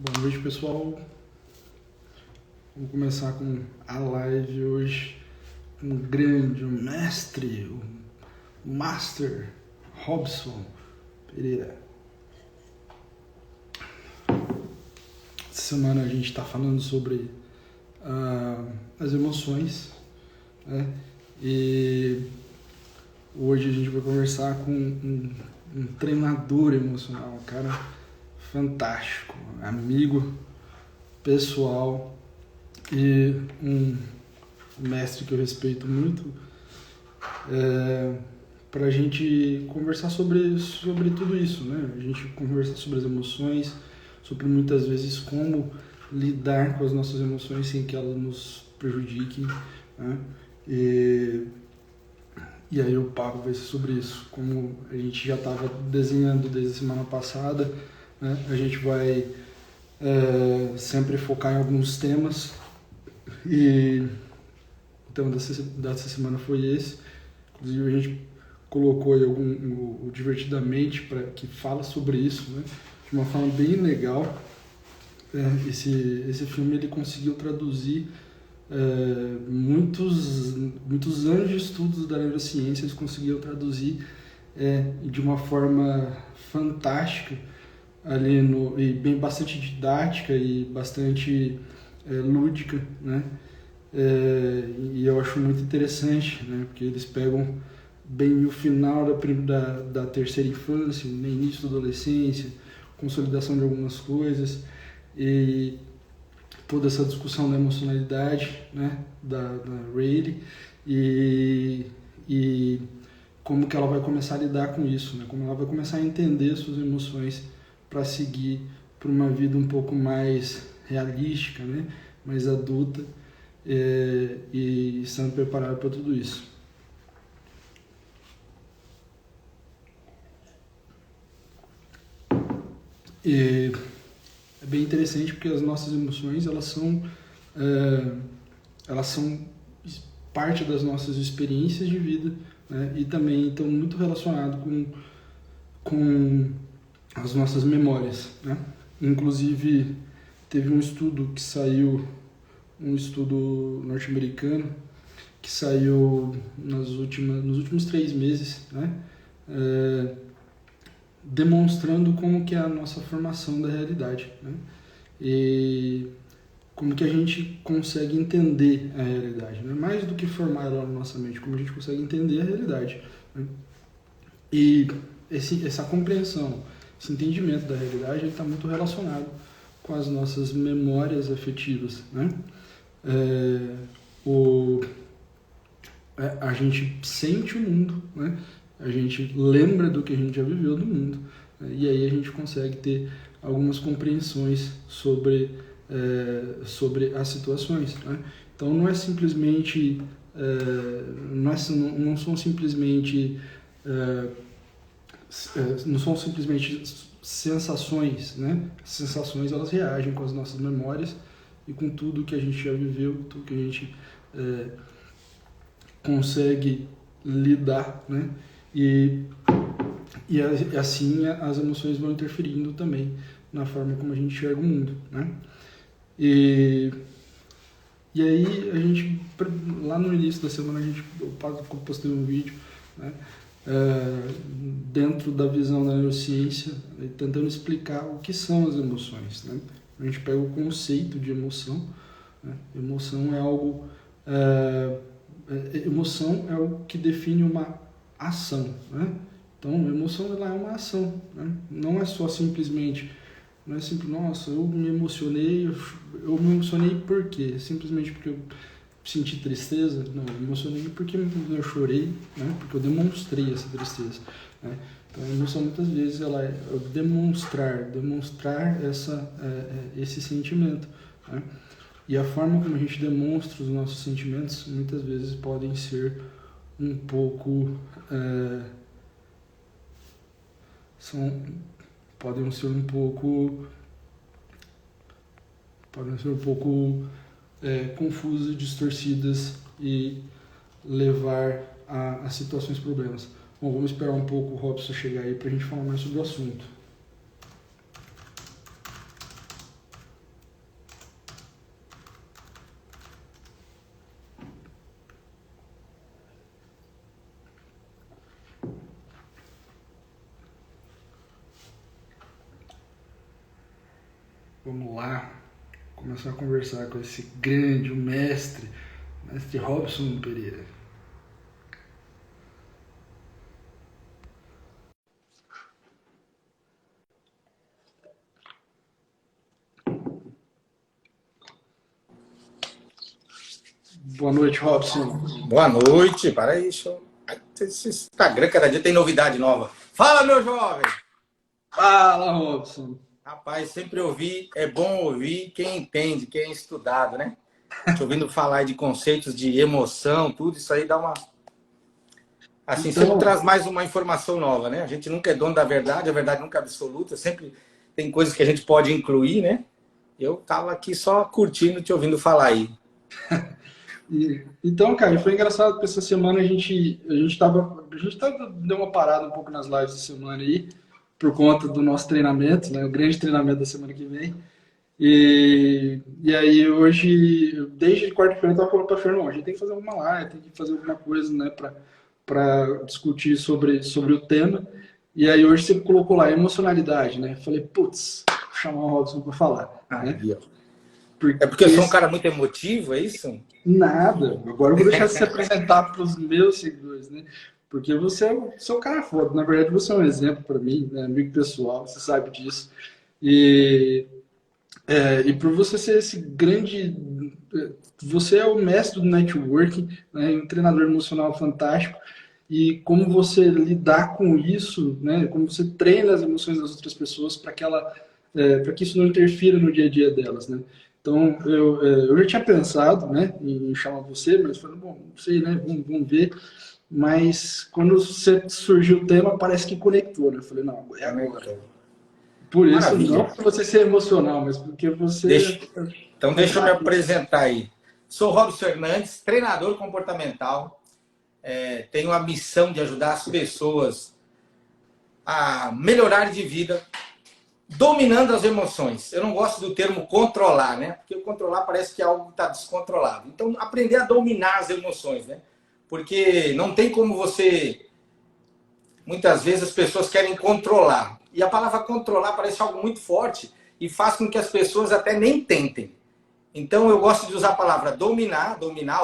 Boa noite, pessoal. Vamos começar com a live hoje com o grande, o mestre, o Master Robson Pereira. Essa semana a gente está falando sobre as emoções, né? E hoje a gente vai conversar com um treinador emocional, um cara fantástico, amigo pessoal e um mestre que eu respeito muito, para a gente conversar sobre tudo isso, né? A gente conversa sobre as emoções, sobre muitas vezes como lidar com as nossas emoções sem que elas nos prejudiquem, né? E aí o papo vai ser sobre isso. Como a gente já estava desenhando desde a semana passada, né? A gente vai sempre focar em alguns temas, e o tema dessa semana foi esse. Inclusive a gente colocou aí o Divertidamente, que fala sobre isso, né? De uma forma bem legal. Esse filme ele conseguiu traduzir muitos anos de estudos da neurociência. Eles conseguiram traduzir de uma forma fantástica ali e bastante didática e bastante lúdica, né? E eu acho muito interessante, né? Porque eles pegam bem o final da terceira infância, no início da adolescência, consolidação de algumas coisas e toda essa discussão da emocionalidade, né? Da Rayleigh e como que ela vai começar a lidar com isso, né? Como ela vai começar a entender suas emoções para seguir por uma vida um pouco mais realística, né? Mais adulta, e estando preparado para tudo isso. E é bem interessante porque as nossas emoções elas são parte das nossas experiências de vida, né? E também estão muito relacionadas com as nossas memórias, né? Inclusive teve um estudo que saiu, um estudo norte-americano que saiu nos últimos 3 meses, né? Demonstrando como que é a nossa formação da realidade, né? E como que a gente consegue entender a realidade, né? Mais do que formar ela na nossa mente, como a gente consegue entender a realidade, né? E essa compreensão, esse entendimento da realidade está muito relacionado com as nossas memórias afetivas, né? A gente sente o mundo, né? A gente lembra do que a gente já viveu do mundo, né? E aí a gente consegue ter algumas compreensões sobre as situações, né? Então não é simplesmente não são simplesmente sensações, né? As sensações elas reagem com as nossas memórias e com tudo que a gente já viveu, tudo que a gente consegue lidar, né? E assim as emoções vão interferindo também na forma como a gente enxerga o mundo, né? E aí a gente, lá no início da semana, eu postei um vídeo, né? Dentro da visão da neurociência, tentando explicar o que são as emoções, né? A gente pega o conceito de emoção, né? Emoção é algo... emoção é o que define uma ação, né? Então, emoção ela é uma ação, né? Não é só simplesmente, não é simples, nossa, eu me emocionei por quê? Simplesmente porque eu senti tristeza? Não, eu me emocionei porque eu chorei, né? Porque eu demonstrei essa tristeza, né? Então, a emoção muitas vezes ela é demonstrar esse sentimento, né? E a forma como a gente demonstra os nossos sentimentos muitas vezes podem ser um pouco confusas, distorcidas e levar a situações problemas. Bom, vamos esperar um pouco o Robson chegar aí para a gente falar mais sobre o assunto. Vamos lá, começar a conversar com esse grande, o mestre Robson Pereira. Boa noite, Robson. Boa noite, para aí, show. Esse Instagram, cada dia tem novidade nova. Fala, meu jovem! Fala, Robson. Rapaz, sempre ouvir, é bom ouvir quem entende, quem é estudado, né? Te ouvindo falar de conceitos de emoção, tudo isso aí dá uma... Assim, Então, sempre traz mais uma informação nova, né? A gente nunca é dono da verdade, a verdade nunca é absoluta, sempre tem coisas que a gente pode incluir, né? Eu tava aqui só curtindo, te ouvindo falar aí. Então, cara, foi engraçado porque essa semana a gente deu uma parada um pouco nas lives da semana aí, por conta do nosso treinamento, né? O grande treinamento da semana que vem. E aí hoje, desde quarta-feira, eu tava falando pra Fernão, a gente tem que fazer alguma live, tem que fazer alguma coisa, né, pra discutir sobre o tema. E aí hoje você colocou lá emocionalidade, né? Falei, putz, vou chamar o Robson pra falar, né? Aí, ó. Porque É porque eu sou um cara muito emotivo, é isso? nada. Agora eu vou deixar você se apresentar para os meus seguidores, né? Porque você é um cara foda. Na verdade, você é um exemplo para mim, né? Amigo pessoal, você sabe disso. E, e por você ser esse grande. Você é o mestre do networking, né? Um treinador emocional fantástico. E como você lidar com isso, né? Como você treina as emoções das outras pessoas para que isso não interfira no dia a dia delas, né? Então, eu já tinha pensado, né, em chamar você, mas falei, bom, não sei, né, vamos ver. Mas quando surgiu o tema, parece que conectou, né? Eu falei, não, é agora. Por isso, não Maravilha. por você ser emocional, mas porque você Então, faz deixa eu me parte disso. apresentar aí. Sou Robson Hernandes, treinador comportamental. Tenho a missão de ajudar as pessoas a melhorar de vida, dominando as emoções. Eu não gosto do termo controlar, né? Porque controlar parece que é algo que está descontrolado. Então, aprender a dominar as emoções, né? Porque não tem como você... Muitas vezes as pessoas querem controlar. E a palavra controlar parece algo muito forte e faz com que as pessoas até nem tentem. Então, eu gosto de usar a palavra dominar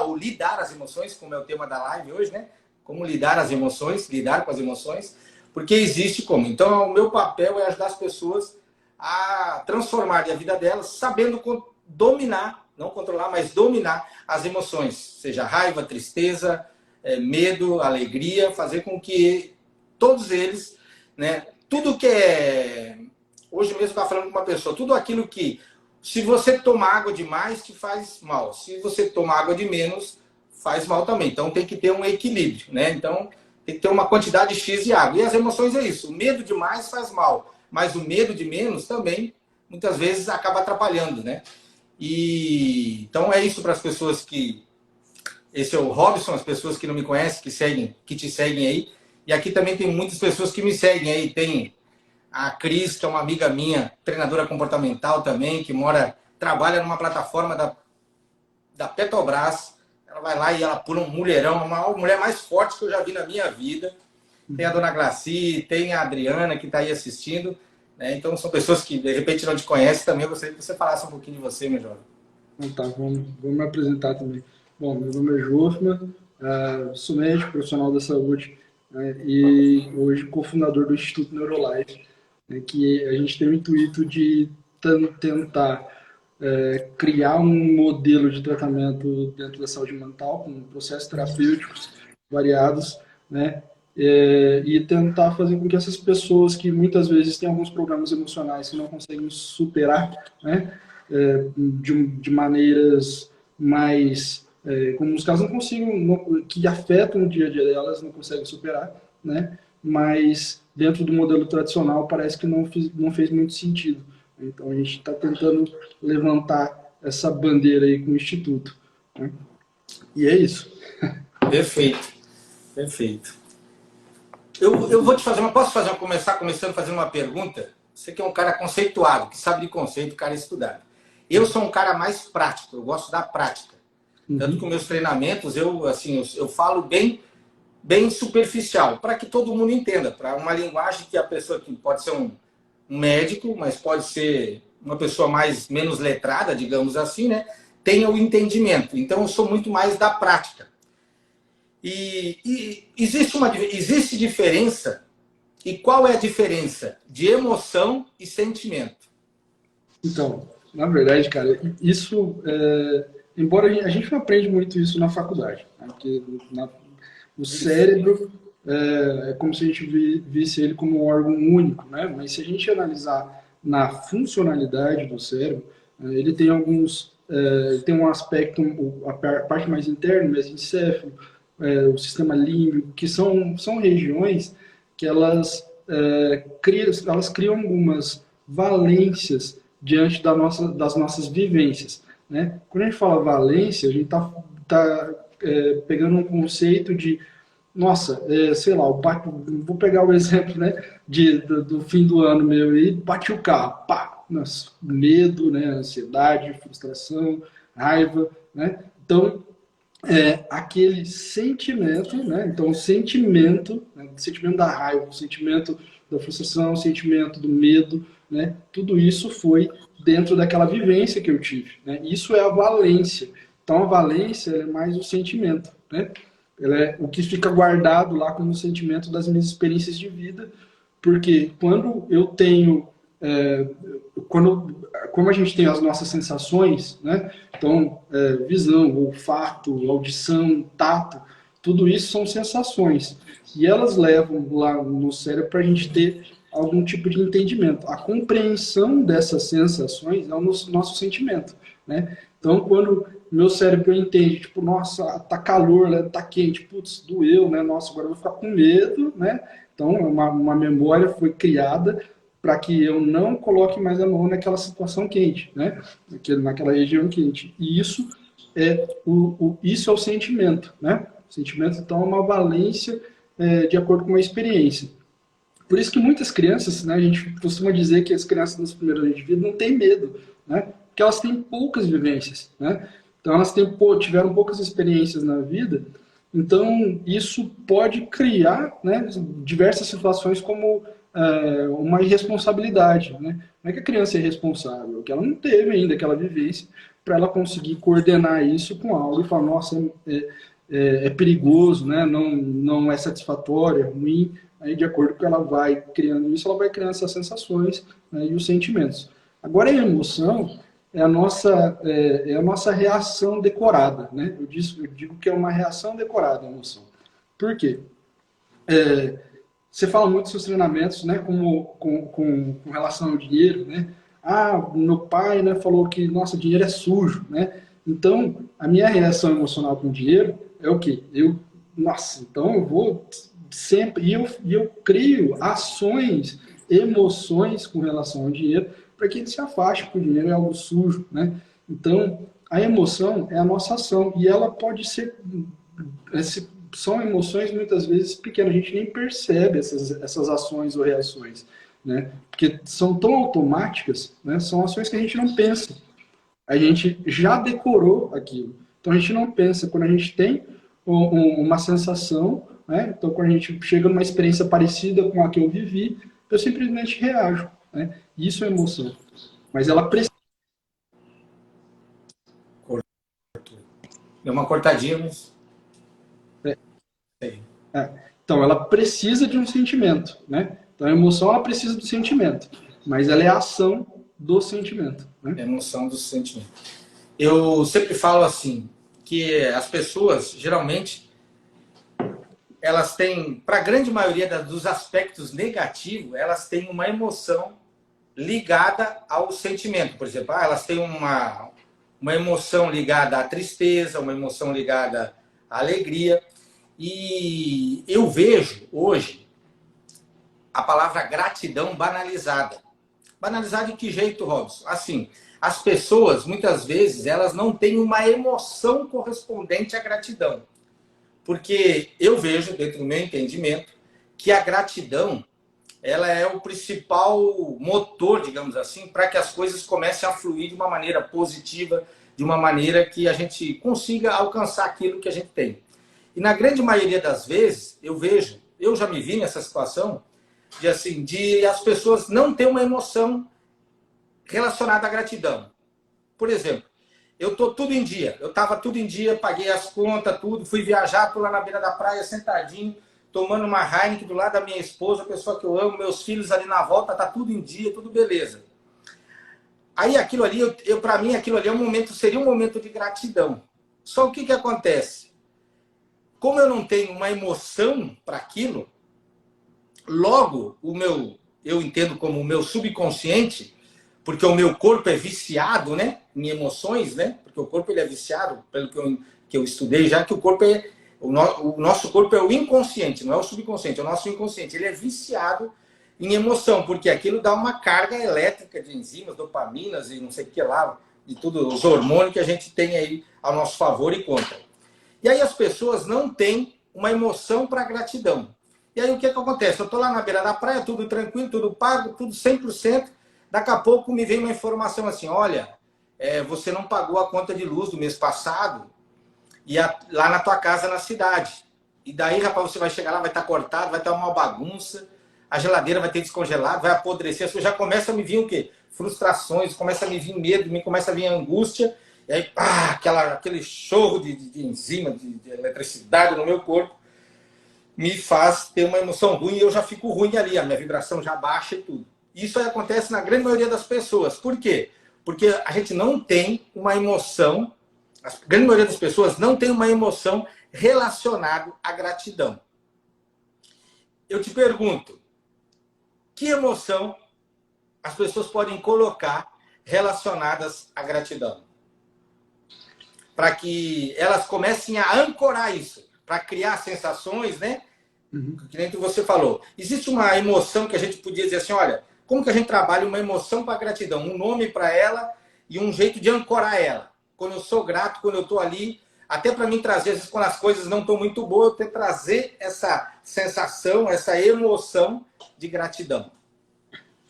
ou lidar as emoções, como é o tema da live hoje, né? Como lidar as emoções, lidar com as emoções, porque existe como. Então, o meu papel é ajudar as pessoas a transformar a vida delas, sabendo dominar, não controlar, mas dominar as emoções, seja raiva, tristeza, medo, alegria, fazer com que todos eles, né? Tudo que é... Hoje mesmo eu estava falando com uma pessoa, tudo aquilo que se você tomar água demais, te faz mal. Se você tomar água de menos, faz mal também. Então tem que ter um equilíbrio, né? Então tem que ter uma quantidade X de água. E as emoções é isso. O medo demais faz mal, mas o medo de menos também, muitas vezes, acaba atrapalhando, né? E então é isso para as pessoas que... Esse é o Robson, as pessoas que não me conhecem, que te seguem aí. E aqui também tem muitas pessoas que me seguem aí. Tem a Cris, que é uma amiga minha, treinadora comportamental também, que trabalha numa plataforma da Petrobras. Ela vai lá e ela pula um mulherão, a mulher mais forte que eu já vi na minha vida. Tem a dona Glaci, tem a Adriana, que está aí assistindo. Né? Então, são pessoas que, de repente, não te conhecem também. Eu gostaria que você falasse um pouquinho de você, meu jovem. Então tá, vamos me apresentar também. Bom, meu nome é Jofma, sou médico profissional da saúde, né, e hoje cofundador do Instituto Neurolife, né, que a gente tem o intuito de tentar criar um modelo de tratamento dentro da saúde mental, com processos terapêuticos variados, né, e tentar fazer com que essas pessoas que muitas vezes têm alguns problemas emocionais que não conseguem superar, né, de maneiras mais, como os casos não consigam, que afetam o dia a dia delas, não conseguem superar, né? Mas dentro do modelo tradicional parece que não fez muito sentido. Então a gente está tentando levantar essa bandeira aí com o Instituto, né? E é isso. Perfeito, perfeito. Eu vou te fazer começar começando fazendo uma pergunta. Você que é um cara conceituado, que sabe de conceito, cara estudado. Eu sou um cara mais prático, eu gosto da prática. Tanto que os meus treinamentos, eu falo bem superficial, para que todo mundo entenda, para uma linguagem que a pessoa que pode ser um médico, mas pode ser uma pessoa menos letrada, digamos assim, né, tenha o entendimento. Então, eu sou muito mais da prática. E existe diferença. E qual é a diferença de emoção e sentimento? Então, na verdade, cara, isso, embora a gente não aprende muito isso na faculdade, né? Porque o cérebro é como se a gente visse ele como um órgão único, né? Mas se a gente analisar na funcionalidade do cérebro, ele tem tem um aspecto, a parte mais interna, mesencéfalo, o sistema límbico, que são regiões que elas criam algumas valências diante das nossas vivências, né? Quando a gente fala valência, a gente tá pegando um conceito de, nossa, sei lá, vou pegar o exemplo, né, do fim do ano meu aí, bati o carro, pá, nossa, medo, né, ansiedade, frustração, raiva, né? Então, aquele sentimento, né? Então, o sentimento, né? O sentimento da raiva, o sentimento da frustração, o sentimento do medo, né? Tudo isso foi dentro daquela vivência que eu tive, né? Isso é a valência. Então, a valência é mais o sentimento, né? Ela é o que fica guardado lá como sentimento das minhas experiências de vida, porque quando eu tenho é, como a gente tem as nossas sensações, né? Então, visão, olfato, audição, tato, tudo isso são sensações. E elas levam lá no cérebro para a gente ter algum tipo de entendimento. A compreensão dessas sensações é o nosso sentimento, né? Então, quando meu cérebro entende, tipo, nossa, tá calor, né? Tá quente, putz, doeu, né? Nossa, agora eu vou ficar com medo, né? Então, uma memória foi criada para que eu não coloque mais a mão naquela situação quente, né? Naquela região quente. E isso isso é o sentimento, né? O sentimento, então, é uma valência de acordo com a experiência. Por isso que muitas crianças, né, a gente costuma dizer que as crianças nos primeiros anos de vida não têm medo, né? Porque elas têm poucas vivências, né? Então, elas tiveram poucas experiências na vida. Então, isso pode criar, né, diversas situações como uma irresponsabilidade, né? Não é que a criança é irresponsável, que ela não teve ainda aquela vivência para ela conseguir coordenar isso com algo e falar, nossa, é perigoso, né? Não é satisfatório, é ruim. Aí, de acordo com que ela vai criando isso, ela vai criando essas sensações, né, e os sentimentos. Agora, a emoção é a nossa reação decorada, né? Eu digo que é uma reação decorada a emoção. Por quê? Você fala muito dos seus treinamentos, né, com relação ao dinheiro, né? Ah, meu pai, né, falou que, nossa, dinheiro é sujo, né? Então, a minha reação emocional com o dinheiro é o quê? Nossa, então eu vou sempre, e eu crio ações, emoções com relação ao dinheiro, para que ele se afaste, porque o dinheiro é algo sujo, né? Então, a emoção é a nossa ação, e ela pode ser são emoções muitas vezes pequenas, a gente nem percebe essas ações ou reações, né? Porque são tão automáticas, né? São ações que a gente não pensa. A gente já decorou aquilo. Então a gente não pensa. Quando a gente tem uma sensação, né? Então quando a gente chega numa experiência parecida com a que eu vivi, eu simplesmente reajo, né? Isso é emoção. Mas ela precisa. Deu uma cortadinha, mas... Então, ela precisa de um sentimento, né? Então, a emoção, ela precisa do sentimento, mas ela é a ação do sentimento, né? Emoção do sentimento. Eu sempre falo assim, que as pessoas, geralmente, elas têm, para a grande maioria dos aspectos negativos, elas têm uma emoção ligada ao sentimento. Por exemplo, elas têm uma emoção ligada à tristeza, uma emoção ligada à alegria. E eu vejo hoje a palavra gratidão banalizada. Banalizada de que jeito, Robson? Assim, as pessoas, muitas vezes, elas não têm uma emoção correspondente à gratidão. Porque eu vejo, dentro do meu entendimento, que a gratidão ela é o principal motor, digamos assim, para que as coisas comecem a fluir de uma maneira positiva, de uma maneira que a gente consiga alcançar aquilo que a gente tem. E na grande maioria das vezes, eu já me vi nessa situação, de as pessoas não ter uma emoção relacionada à gratidão. Por exemplo, eu estou tudo em dia. Eu estava tudo em dia, paguei as contas, tudo. Fui viajar por lá na beira da praia, sentadinho, tomando uma Heineken do lado da minha esposa, a pessoa que eu amo, meus filhos ali na volta, tá tudo em dia, tudo beleza. Aí aquilo ali, para mim, aquilo ali seria um momento de gratidão. Só o que acontece? Como eu não tenho uma emoção para aquilo, logo eu entendo como o meu subconsciente, porque o meu corpo é viciado, né, em emoções, né? Porque o corpo ele é viciado, pelo que eu estudei já, que o corpo o nosso corpo é o inconsciente, não é o subconsciente, é o nosso inconsciente. Ele é viciado em emoção, porque aquilo dá uma carga elétrica de enzimas, dopaminas e não sei o que lá, de tudo, os hormônios que a gente tem aí ao nosso favor e contra. E aí as pessoas não têm uma emoção para gratidão. E aí o que acontece? Eu estou lá na beira da praia, tudo tranquilo, tudo pago, tudo 100%. Daqui a pouco me vem uma informação assim, olha, você não pagou a conta de luz do mês passado lá na tua casa na cidade. E daí, rapaz, você vai chegar lá, vai estar cortado, vai estar uma bagunça, a geladeira vai ter descongelado, vai apodrecer. Você já começa a me vir o quê? Frustrações, começa a me vir medo, começa a vir angústia. E aí, aquele chorro de enzima, de eletricidade no meu corpo, me faz ter uma emoção ruim e eu já fico ruim ali, a minha vibração já baixa e tudo. Isso aí acontece na grande maioria das pessoas. Por quê? Porque a gente não tem uma emoção, a grande maioria das pessoas não tem uma emoção relacionada à gratidão. Eu te pergunto, que emoção as pessoas podem colocar relacionadas à gratidão? Para que elas comecem a ancorar isso, para criar sensações, né? Que nem você falou. Existe uma emoção que a gente podia dizer assim, olha, como que a gente trabalha uma emoção para gratidão? Um nome para ela e um jeito de ancorar ela. Quando eu sou grato, quando eu estou ali, até para mim trazer, às vezes, quando as coisas não estão muito boas, eu tenho que trazer essa sensação, essa emoção de gratidão.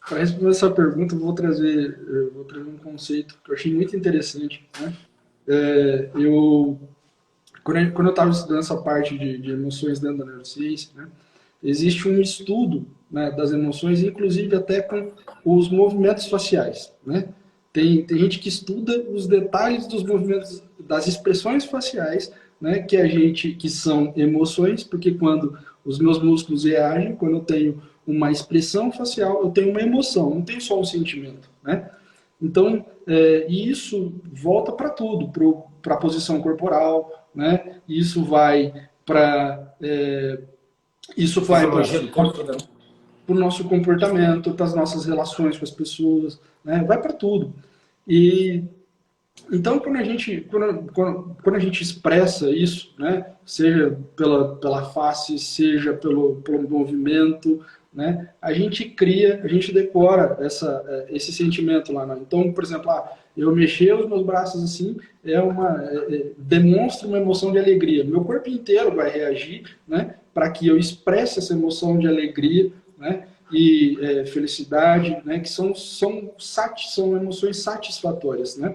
Para responder essa pergunta, eu vou trazer um conceito que eu achei muito interessante, né? Quando eu estava estudando essa parte de emoções dentro da neurociência, né, existe um estudo, né, das emoções, inclusive até com os movimentos faciais. Né? Tem gente que estuda os detalhes dos movimentos, das expressões faciais, né, que são emoções, porque quando os meus músculos reagem, quando eu tenho uma expressão facial, eu tenho uma emoção, não tenho só um sentimento. Né? Então, e isso volta para tudo, para a posição corporal, né? Isso vai para o nosso comportamento, para as nossas relações com as pessoas, né? Vai para tudo. E então, quando a gente expressa isso, né? Seja pela face, seja pelo movimento, né? A gente decora esse sentimento lá. Né? Então, por exemplo, eu mexer os meus braços assim demonstra uma emoção de alegria. Meu corpo inteiro vai reagir, né? Para que eu expresse essa emoção de alegria, né? E felicidade, né? Que são emoções satisfatórias, né?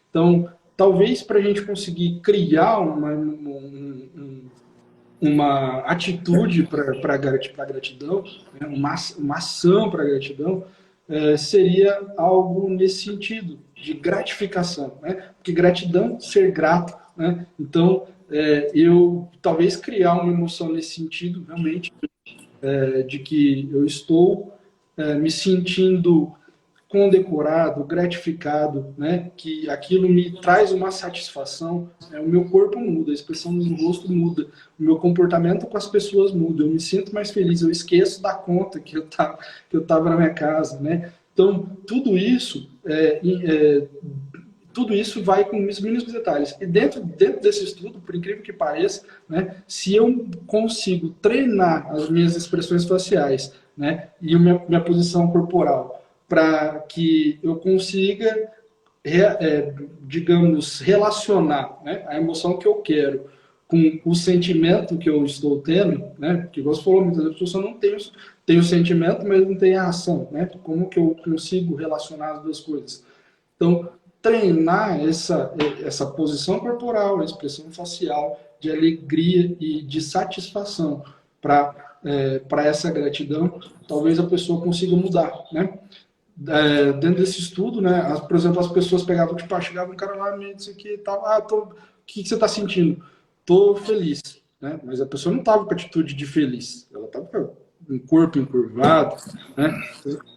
Então, talvez para a gente conseguir criar uma atitude para gratidão, né, uma ação para gratidão, seria algo nesse sentido, de gratificação. Né? Porque gratidão, ser grato. Né? Então, eu talvez criar uma emoção nesse sentido, realmente, de que eu estou me sentindo condecorado, gratificado, né? Que aquilo me traz uma satisfação, né? O meu corpo muda, a expressão do rosto muda, o meu comportamento com as pessoas muda, eu me sinto mais feliz, eu esqueço da conta que eu tava na minha casa, né? Então, tudo isso vai com os mínimos detalhes. E dentro desse estudo, por incrível que pareça, né, se eu consigo treinar as minhas expressões faciais, né, e minha posição corporal, para que eu consiga, digamos, relacionar, né, a emoção que eu quero com o sentimento que eu estou tendo, né, porque você falou, muitas vezes a pessoa não tem o sentimento, mas não tem a ação, né, como que eu consigo relacionar as duas coisas. Então, treinar essa posição corporal, a expressão facial de alegria e de satisfação para essa gratidão, talvez a pessoa consiga mudar, né? dentro desse estudo, né, por exemplo, as pessoas pegavam, tipo, chegava um cara lá, me disse aqui e tal, o que você está sentindo? Tô feliz, né? Mas a pessoa não estava com atitude de feliz, ela estava com um corpo encurvado, né?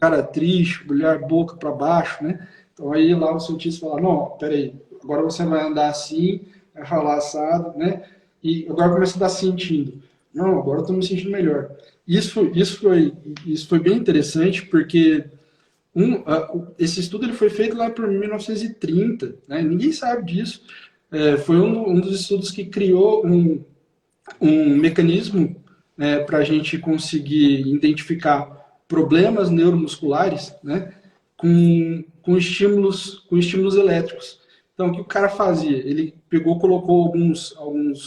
Cara triste, olhar boca para baixo, né? Então aí lá o cientista fala, não, peraí, agora você vai andar assim, vai falar assado, né? E agora começa a estar sentindo. Não, agora eu estou me sentindo melhor. Isso foi bem interessante, porque esse estudo ele foi feito lá por 1930, né? Ninguém sabe disso. Foi um dos estudos que criou um mecanismo, né, para a gente conseguir identificar problemas neuromusculares, né, com estímulos elétricos. Então, o que o cara fazia? Ele pegou, colocou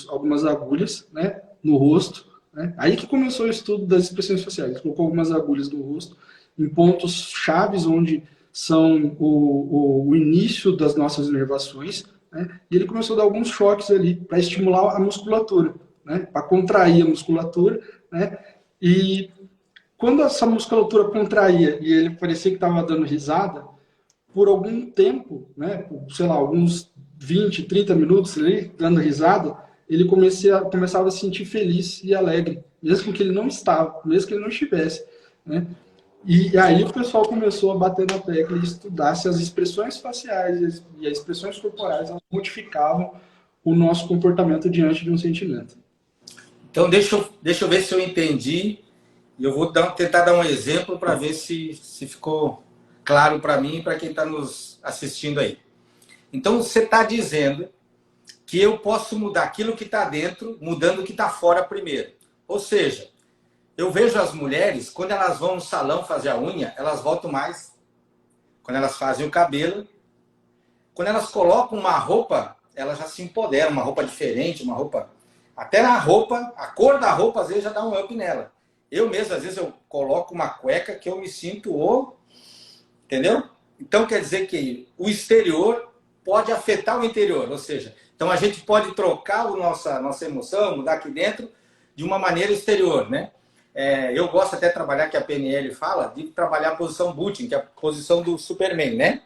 algumas agulhas, né, no rosto, né? Aí que começou o estudo das expressões faciais. Ele colocou algumas agulhas no rosto, em pontos chaves onde são o início das nossas inervações, né? E ele começou a dar alguns choques ali para estimular a musculatura, né? Para contrair a musculatura, né? E quando essa musculatura contraía e ele parecia que estava dando risada, por algum tempo, né? Por, sei lá, alguns 20, 30 minutos ali, dando risada, ele começava a se sentir feliz e alegre, mesmo que ele não estava, mesmo que ele não estivesse, né? E aí o pessoal começou a bater na tecla e estudar se as expressões faciais e as expressões corporais elas modificavam o nosso comportamento diante de um sentimento. Então, deixa eu ver se eu entendi. E eu vou tentar dar um exemplo para ver se ficou claro para mim e para quem está nos assistindo aí. Então, você está dizendo que eu posso mudar aquilo que está dentro, mudando o que está fora primeiro. Ou seja, eu vejo as mulheres, quando elas vão no salão fazer a unha, elas voltam mais. Quando elas fazem o cabelo, quando elas colocam uma roupa, elas já se empoderam, uma roupa diferente, uma roupa... Até na roupa, a cor da roupa às vezes já dá um up nela. Eu mesmo, às vezes, eu coloco uma cueca que eu me sinto entendeu? Então, quer dizer que o exterior pode afetar o interior. Ou seja, então a gente pode trocar a nossa emoção, mudar aqui dentro, de uma maneira exterior, né? Eu gosto até de trabalhar, que a PNL fala, de trabalhar a posição booting, que é a posição do Superman, né?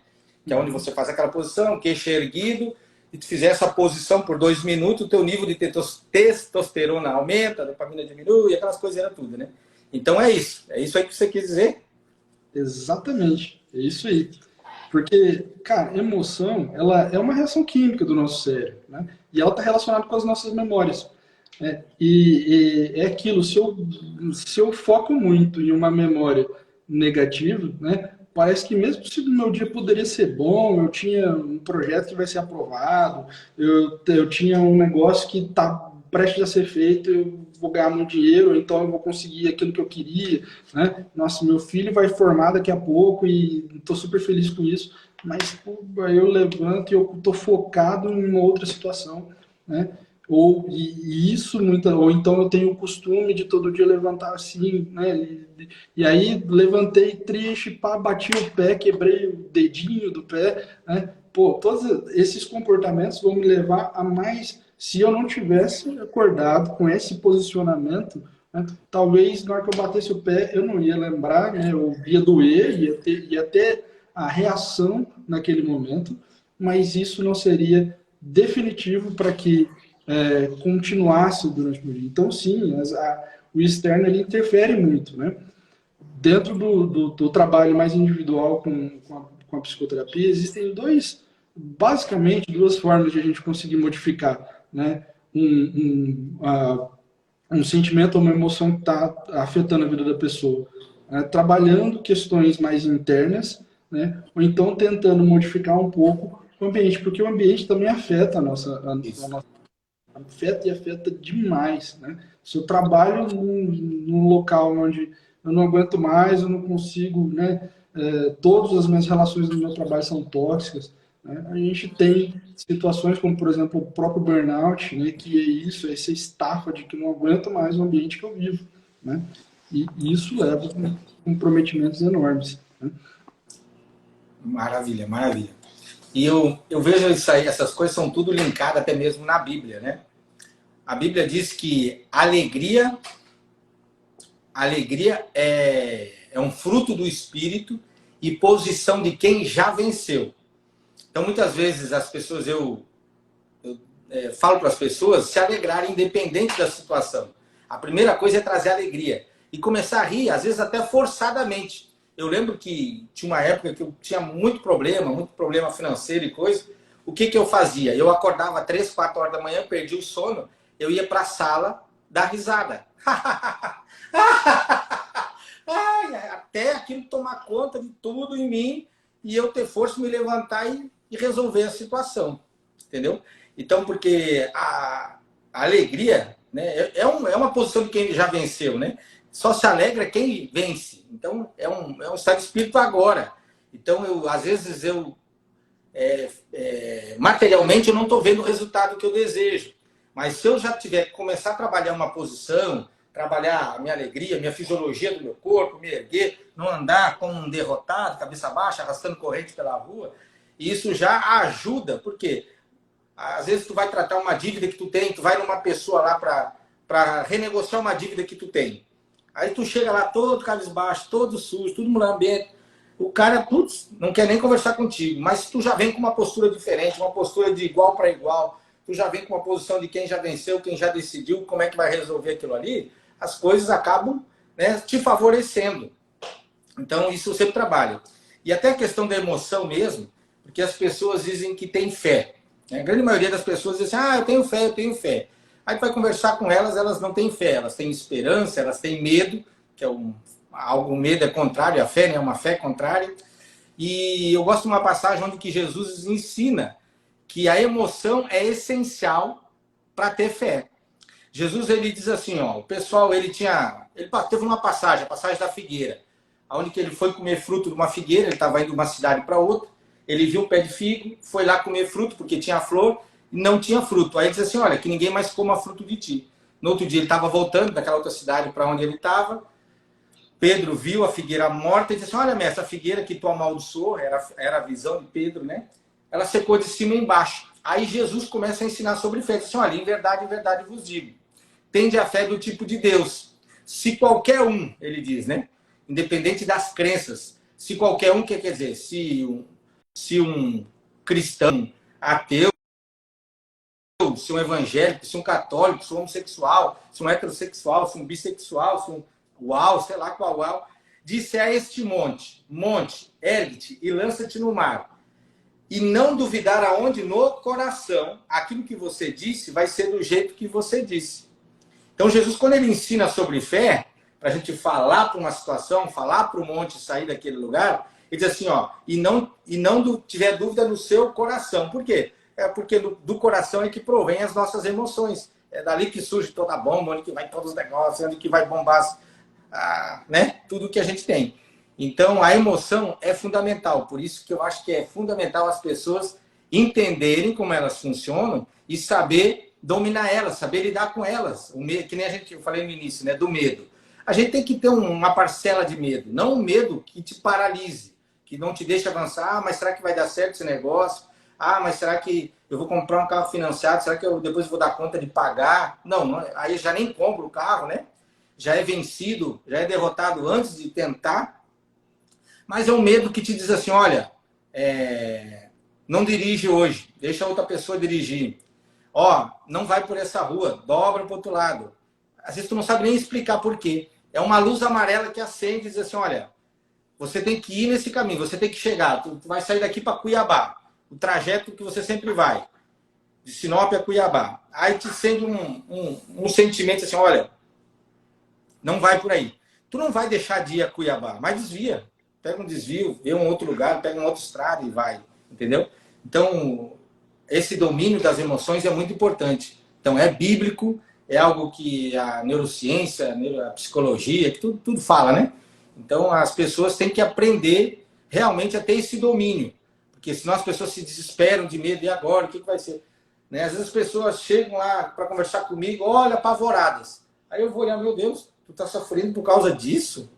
Que é onde você faz aquela posição, queixo erguido, e tu fizer essa posição por 2 minutos, o teu nível de testosterona aumenta, a dopamina diminui, aquelas coisas tudo, né? Então é isso aí que você quis dizer? Exatamente, é isso aí. Porque, cara, emoção, ela é uma reação química do nosso cérebro, né? E ela está relacionada com as nossas memórias, né? E é aquilo, se eu foco muito em uma memória negativa, né? Parece que mesmo se o meu dia poderia ser bom, eu tinha um projeto que vai ser aprovado, eu tinha um negócio que está prestes a ser feito, eu vou ganhar muito dinheiro, então eu vou conseguir aquilo que eu queria, né? Nossa, meu filho vai formar daqui a pouco e estou super feliz com isso, mas pô, eu levanto e eu estou focado em uma outra situação, né? Ou então eu tenho o costume de todo dia levantar assim, né? E aí levantei triste, pá, bati o pé, quebrei o dedinho do pé, né? Pô, todos esses comportamentos vão me levar a mais. Se eu não tivesse acordado com esse posicionamento, né, talvez na hora que eu batesse o pé eu não ia lembrar, né? Eu ia doer, ia ter a reação naquele momento, mas isso não seria definitivo para que continuasse durante o dia. Então, sim, o externo ele interfere muito, né? Dentro do trabalho mais individual com a psicoterapia, existem basicamente duas formas de a gente conseguir modificar, né? Um sentimento ou uma emoção que está afetando a vida da pessoa, né? Trabalhando questões mais internas, né? Ou então tentando modificar um pouco o ambiente, porque o ambiente também afeta a nossa afeta e afeta demais, né? Se eu trabalho num local onde eu não aguento mais, eu não consigo, né? Todas as minhas relações do meu trabalho são tóxicas, né? A gente tem situações como, por exemplo, o próprio burnout, né? Que é isso, é essa estafa de que não aguento mais o ambiente que eu vivo, né? E isso leva a comprometimentos enormes, né? Maravilha, maravilha. E eu vejo isso aí, essas coisas são tudo linkadas até mesmo na Bíblia, né? A Bíblia diz que alegria é um fruto do Espírito e posição de quem já venceu. Então, muitas vezes, as pessoas, eu falo para as pessoas se alegrarem independente da situação. A primeira coisa é trazer alegria e começar a rir, às vezes até forçadamente. Eu lembro que tinha uma época que eu tinha muito problema financeiro e coisa. O que eu fazia? Eu acordava 3, 4 horas da manhã, perdi o sono, eu ia para a sala dar risada. Até aquilo tomar conta de tudo em mim e eu ter força de me levantar e resolver a situação. Entendeu? Então, porque a alegria, né, é uma posição de quem já venceu, né? Só se alegra quem vence. Então, é um estado de espírito agora. Então, às vezes, materialmente, eu não estou vendo o resultado que eu desejo. Mas se eu já tiver que começar a trabalhar uma posição, trabalhar a minha alegria, minha fisiologia do meu corpo, me erguer, não andar como um derrotado, cabeça baixa, arrastando corrente pela rua, isso já ajuda, porque às vezes tu vai tratar uma dívida que tu tem, tu vai numa pessoa lá para renegociar uma dívida que tu tem. Aí tu chega lá todo cabisbaixo, todo sujo, tudo mulambento. O cara, putz, não quer nem conversar contigo. Mas tu já vem com uma postura diferente, uma postura de igual para igual. Tu já vem com uma posição de quem já venceu, quem já decidiu como é que vai resolver aquilo ali. As coisas acabam, né, te favorecendo. Então, isso eu sempre trabalho. E até a questão da emoção mesmo, porque as pessoas dizem que têm fé. A grande maioria das pessoas diz assim, eu tenho fé, eu tenho fé. Aí vai conversar com elas, elas não têm fé, elas têm esperança, elas têm medo, que é o medo é contrário à fé, né? É uma fé contrária. E eu gosto de uma passagem onde que Jesus ensina que a emoção é essencial para ter fé. Jesus, ele diz assim, o pessoal, ele teve uma passagem, a passagem da figueira, onde que ele foi comer fruto de uma figueira, ele estava indo de uma cidade para outra, ele viu um pé de figo, foi lá comer fruto, porque tinha flor, e não tinha fruto. Aí ele disse assim, olha, que ninguém mais coma fruto de ti. No outro dia ele estava voltando daquela outra cidade para onde ele estava, Pedro viu a figueira morta e disse assim, olha, mestre, a figueira que tu amaldiçoou, era a visão de Pedro, né? Ela secou de cima e embaixo. Aí Jesus começa a ensinar sobre fé. Diz assim, olha, em verdade vos digo, tende a fé do tipo de Deus. Se qualquer um, ele diz, né? Independente das crenças, se qualquer um, quer dizer, se um cristão ateu, se um evangélico, se um católico, se um homossexual, se um heterossexual, se um bissexual, se um sei lá qual disse a este monte, ergue-te e lança-te no mar. E não duvidar aonde? No coração, aquilo que você disse vai ser do jeito que você disse. Então Jesus, quando ele ensina sobre fé, para a gente falar para uma situação, falar para o monte sair daquele lugar, ele diz assim, e não tiver dúvida no seu coração. Por quê? É porque do coração é que provém as nossas emoções. É dali que surge toda a bomba, onde que vai todos os negócios, onde que vai bombar né? Tudo que a gente tem. Então, a emoção é fundamental. Por isso que eu acho que é fundamental as pessoas entenderem como elas funcionam e saber dominar elas, saber lidar com elas. O medo, que nem eu falei no início, né? Do medo. A gente tem que ter uma parcela de medo, não um medo que te paralise, que não te deixe avançar. Mas será que vai dar certo esse negócio? Mas será que eu vou comprar um carro financiado? Será que eu depois vou dar conta de pagar? Não, aí já nem compro o carro, né? Já é vencido, já é derrotado antes de tentar. Mas é um medo que te diz assim, olha, não dirige hoje, deixa outra pessoa dirigir. Não vai por essa rua, dobra para o outro lado. Às vezes tu não sabe nem explicar por quê. É uma luz amarela que acende e diz assim, olha, você tem que ir nesse caminho, você tem que chegar, tu vai sair daqui para Cuiabá, o trajeto que você sempre vai, de Sinop a Cuiabá. Aí te acende um sentimento assim, olha, não vai por aí. Tu não vai deixar de ir a Cuiabá, mas desvia. Pega um desvio, vê um outro lugar, pega uma outra estrada e vai. Entendeu? Então, esse domínio das emoções é muito importante. Então, é bíblico, é algo que a neurociência, a psicologia, que tudo fala, né? Então, as pessoas têm que aprender realmente a ter esse domínio. Porque senão as pessoas se desesperam de medo. E agora? O que vai ser? Né? Às vezes as pessoas chegam lá para conversar comigo, olha, apavoradas. Aí eu vou olhar, meu Deus, tu tá sofrendo por causa disso?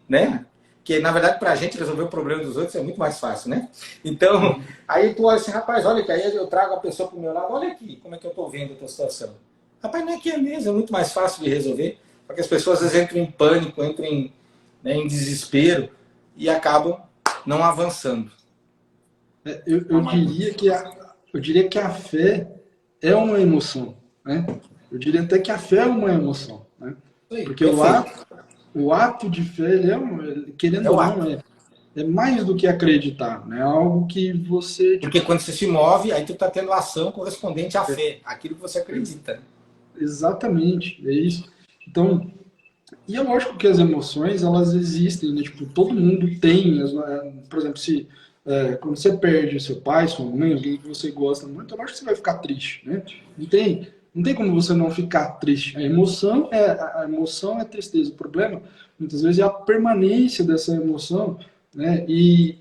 Né? Que, na verdade, para a gente resolver o problema dos outros é muito mais fácil, né? Então, aí tu olha assim, rapaz, olha que aí eu trago a pessoa para o meu lado, olha aqui como é que eu estou vendo a tua situação. Rapaz, não é que é mesmo, é muito mais fácil de resolver, porque as pessoas às vezes entram em pânico, entram em desespero e acabam não avançando. Eu diria que a fé é uma emoção, né? Eu diria até que a fé é uma emoção, né? Porque o ato de fé, querendo ou não, é mais do que acreditar, né? É algo que você... Porque quando você se move, aí tu está tendo ação correspondente à fé, aquilo que você acredita. Exatamente, é isso. Então, e é lógico que as emoções, elas existem, né? Tipo, todo mundo tem, por exemplo, quando você perde seu pai, sua mãe, alguém que você gosta muito, eu acho que você vai ficar triste, né? Não tem como você não ficar triste. A emoção é tristeza. O problema, muitas vezes, é a permanência dessa emoção, né? E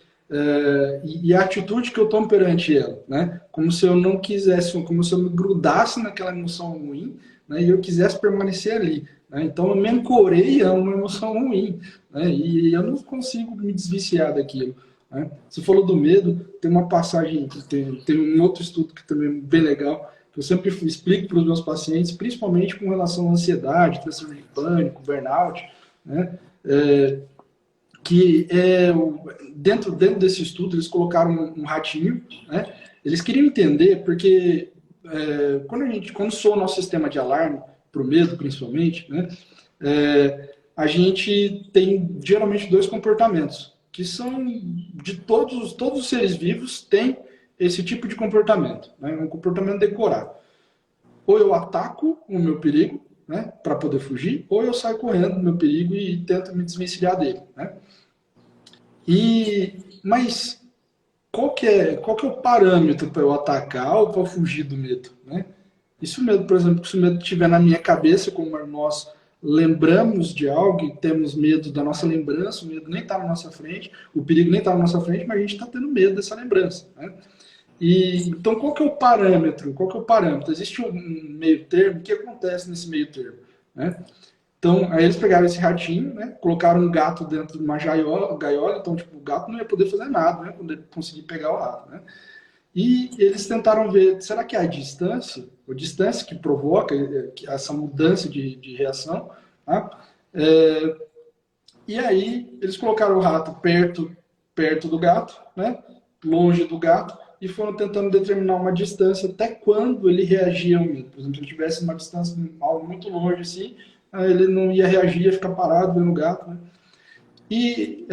a atitude que eu tomo perante ela, né? Como se eu não quisesse, como se eu me grudasse naquela emoção ruim, né? E eu quisesse permanecer ali. Né? Então eu me ancorei a uma emoção ruim, né? E eu não consigo me desviciar daquilo. Né? Você falou do medo, tem uma passagem, tem um outro estudo que também é bem legal, que eu sempre explico para os meus pacientes, principalmente com relação à ansiedade, transtorno de pânico, burnout, né? Dentro desse estudo eles colocaram um ratinho, né? Eles queriam entender porque quando soa o nosso sistema de alarme, para o medo principalmente, né? A gente tem geralmente dois comportamentos, que são de todos os seres vivos têm esse tipo de comportamento, né? Um comportamento decorado. Ou eu ataco o meu perigo, né, para poder fugir, ou eu saio correndo do meu perigo e tento me desvencilhar dele, né? Mas qual que é o parâmetro para eu atacar ou para fugir do medo, né? E se o medo, por exemplo, se o medo estiver na minha cabeça, como nós lembramos de algo e temos medo da nossa lembrança, o medo nem está na nossa frente, o perigo nem está na nossa frente, mas a gente está tendo medo dessa lembrança, né? Então, qual que é o parâmetro? Existe um meio termo? O que acontece nesse meio termo, né? Então, aí eles pegaram esse ratinho, né? Colocaram um gato dentro de uma gaiola, então, tipo, o gato não ia poder fazer nada, né? Quando ele conseguir pegar o rato, né? E eles tentaram ver, será que é a distância que provoca essa mudança de reação, tá? E aí eles colocaram o rato perto do gato, né? Longe do gato, e foram tentando determinar uma distância até quando ele reagia ao medo. Por exemplo, se ele tivesse uma distância algo muito longe assim, ele não ia reagir, ia ficar parado vendo o gato, né? E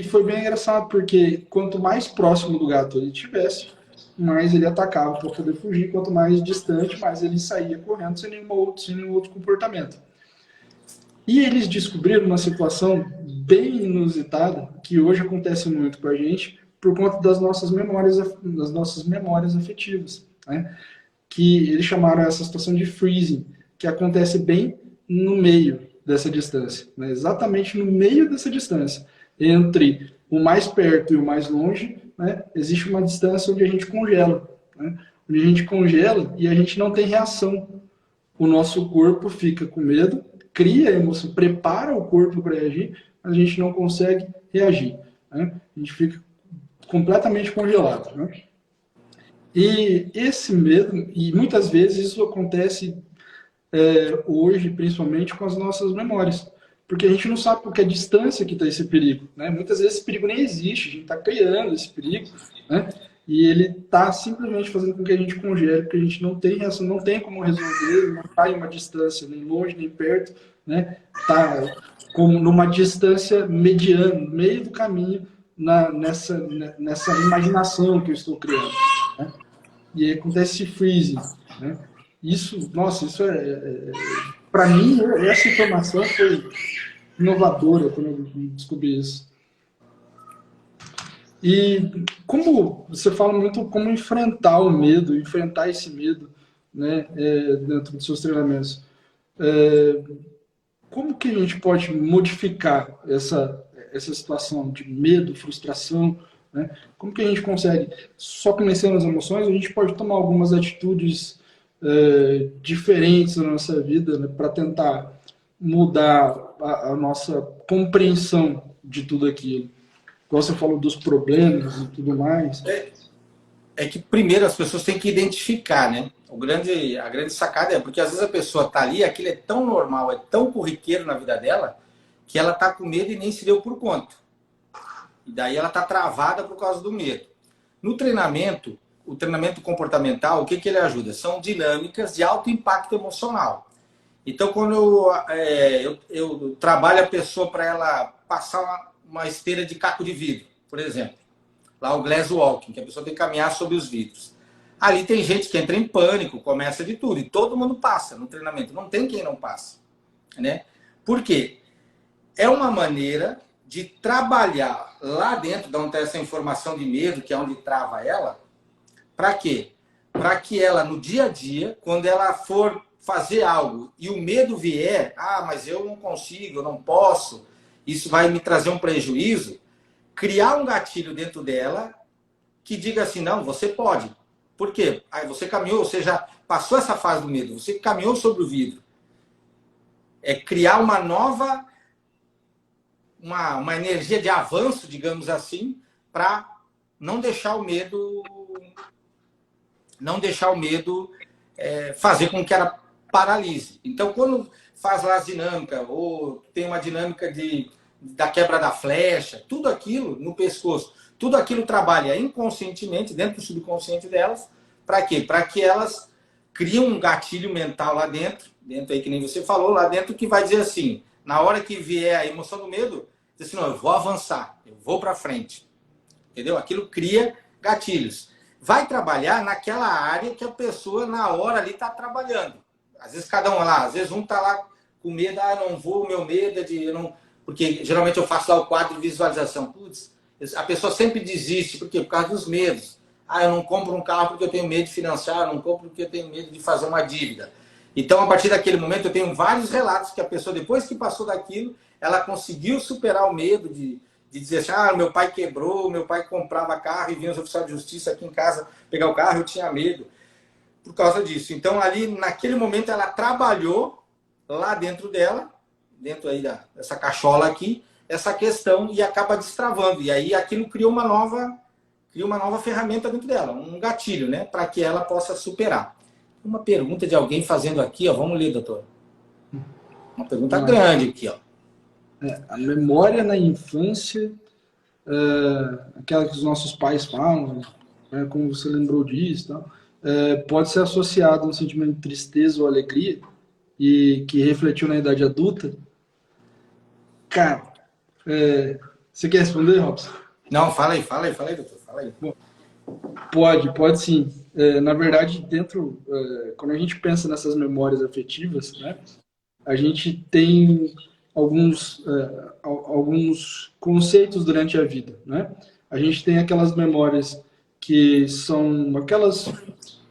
foi bem engraçado, porque quanto mais próximo do gato ele estivesse, mais ele atacava para poder fugir, quanto mais distante, mais ele saía correndo sem nenhum outro comportamento. E eles descobriram uma situação bem inusitada, que hoje acontece muito com a gente, por conta das nossas memórias afetivas, né? Que eles chamaram essa situação de freezing, que acontece bem no meio dessa distância, né? Exatamente no meio dessa distância. Entre o mais perto e o mais longe, né, existe uma distância onde a gente congela, né? Onde a gente congela e a gente não tem reação. O nosso corpo fica com medo, cria a emoção, prepara o corpo para reagir, mas a gente não consegue reagir, né? A gente fica completamente congelado, né? E esse medo, e muitas vezes isso acontece hoje, principalmente com as nossas memórias. Porque a gente não sabe porque a distância que está esse perigo, né? Muitas vezes esse perigo nem existe, a gente está criando esse perigo, né? E ele está simplesmente fazendo com que a gente congele, porque a gente não tem reação, não tem como resolver, não está em uma distância nem longe nem perto, né? Está como numa distância mediana, no meio do caminho, nessa imaginação que eu estou criando, né? E aí acontece esse freezing, né? Isso para mim, essa informação foi inovadora quando eu descobri isso. E como você fala muito como enfrentar o medo, enfrentar esse medo, né, dentro dos seus treinamentos. Como que a gente pode modificar essa situação de medo, frustração, né? Como que a gente consegue, só conhecendo as emoções, a gente pode tomar algumas atitudes diferentes na nossa vida, né, para tentar mudar a nossa compreensão de tudo aquilo. Igual você falou dos problemas e tudo mais. É que primeiro as pessoas têm que identificar, né? A grande sacada é porque às vezes a pessoa está ali, aquilo é tão normal, é tão corriqueiro na vida dela, que ela está com medo e nem se deu por conta. E daí ela está travada por causa do medo. No treinamento, o treinamento comportamental, o que, que ele ajuda? São dinâmicas de alto impacto emocional. Então, quando eu trabalho a pessoa para ela passar uma esteira de caco de vidro, por exemplo, lá o glass walking, que a pessoa tem que caminhar sobre os vidros. Ali tem gente que entra em pânico, começa de tudo, e todo mundo passa no treinamento, não tem quem não passe, né? Por quê? É uma maneira de trabalhar lá dentro, de onde está essa informação de medo, que é onde trava ela, para quê? Para que ela, no dia a dia, quando ela for fazer algo e o medo vier, mas eu não consigo, eu não posso, isso vai me trazer um prejuízo, criar um gatilho dentro dela que diga assim, não, você pode. Por quê? Aí você caminhou, você já passou essa fase do medo, você caminhou sobre o vidro. É criar uma nova, uma energia de avanço, digamos assim, para não deixar o medo fazer com que ela paralise. Então, quando faz lá as dinâmicas, ou tem uma dinâmica da quebra da flecha, tudo aquilo no pescoço, tudo aquilo trabalha inconscientemente, dentro do subconsciente delas, para quê? Para que elas criem um gatilho mental lá dentro aí que nem você falou, lá dentro, que vai dizer assim, na hora que vier a emoção do medo, diz assim, não, eu vou avançar, eu vou para frente. Entendeu? Aquilo cria gatilhos. Vai trabalhar naquela área que a pessoa, na hora ali, está trabalhando. Às vezes cada um lá, às vezes um está lá com medo, não vou, meu medo é de... Eu não... Porque geralmente eu faço lá o quadro de visualização. Putz, a pessoa sempre desiste, por quê? Por causa dos medos. Eu não compro um carro porque eu tenho medo de financiar, eu não compro porque eu tenho medo de fazer uma dívida. Então, a partir daquele momento, eu tenho vários relatos que a pessoa, depois que passou daquilo, ela conseguiu superar o medo de dizer assim, meu pai quebrou, meu pai comprava carro e vinha os oficiais de justiça aqui em casa pegar o carro, eu tinha medo por causa disso. Então, ali, naquele momento, ela trabalhou lá dentro dela, dentro aí dessa cachola aqui, essa questão e acaba destravando. E aí, aquilo cria uma nova ferramenta dentro dela, um gatilho, né, para que ela possa superar. Uma pergunta de alguém fazendo aqui, ó, vamos ler, doutor. Uma pergunta grande aqui, ó. A memória na infância, aquela que os nossos pais falam, como você lembrou disso, tal, pode ser associada a um sentimento de tristeza ou alegria e que refletiu na idade adulta. Cara, você quer responder, Robson? Não, fala aí, doutor, fala aí. Bom, pode sim. Na verdade, quando a gente pensa nessas memórias afetivas, né, a gente tem alguns conceitos durante a vida, né? A gente tem aquelas memórias que são aquelas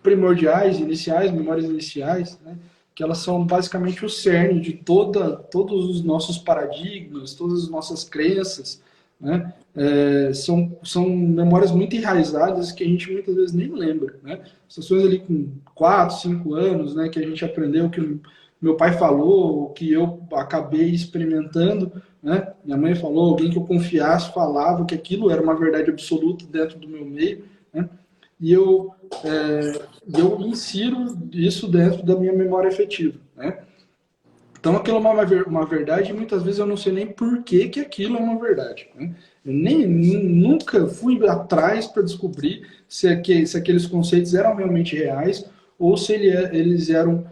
primordiais, iniciais, memórias iniciais, né? Que elas são basicamente o cerne de todos os nossos paradigmas, todas as nossas crenças, né? São memórias muito enraizadas que a gente muitas vezes nem lembra, né? Situações ali com 4, 5 anos, né? Que a gente aprendeu que meu pai falou, que eu acabei experimentando, né? Minha mãe falou, alguém que eu confiasse falava que aquilo era uma verdade absoluta dentro do meu meio, né? E eu insiro isso dentro da minha memória afetiva, né? Então aquilo é uma verdade e muitas vezes eu não sei nem por que aquilo é uma verdade, né? Eu nunca fui atrás para descobrir se aqueles conceitos eram realmente reais ou se eles eram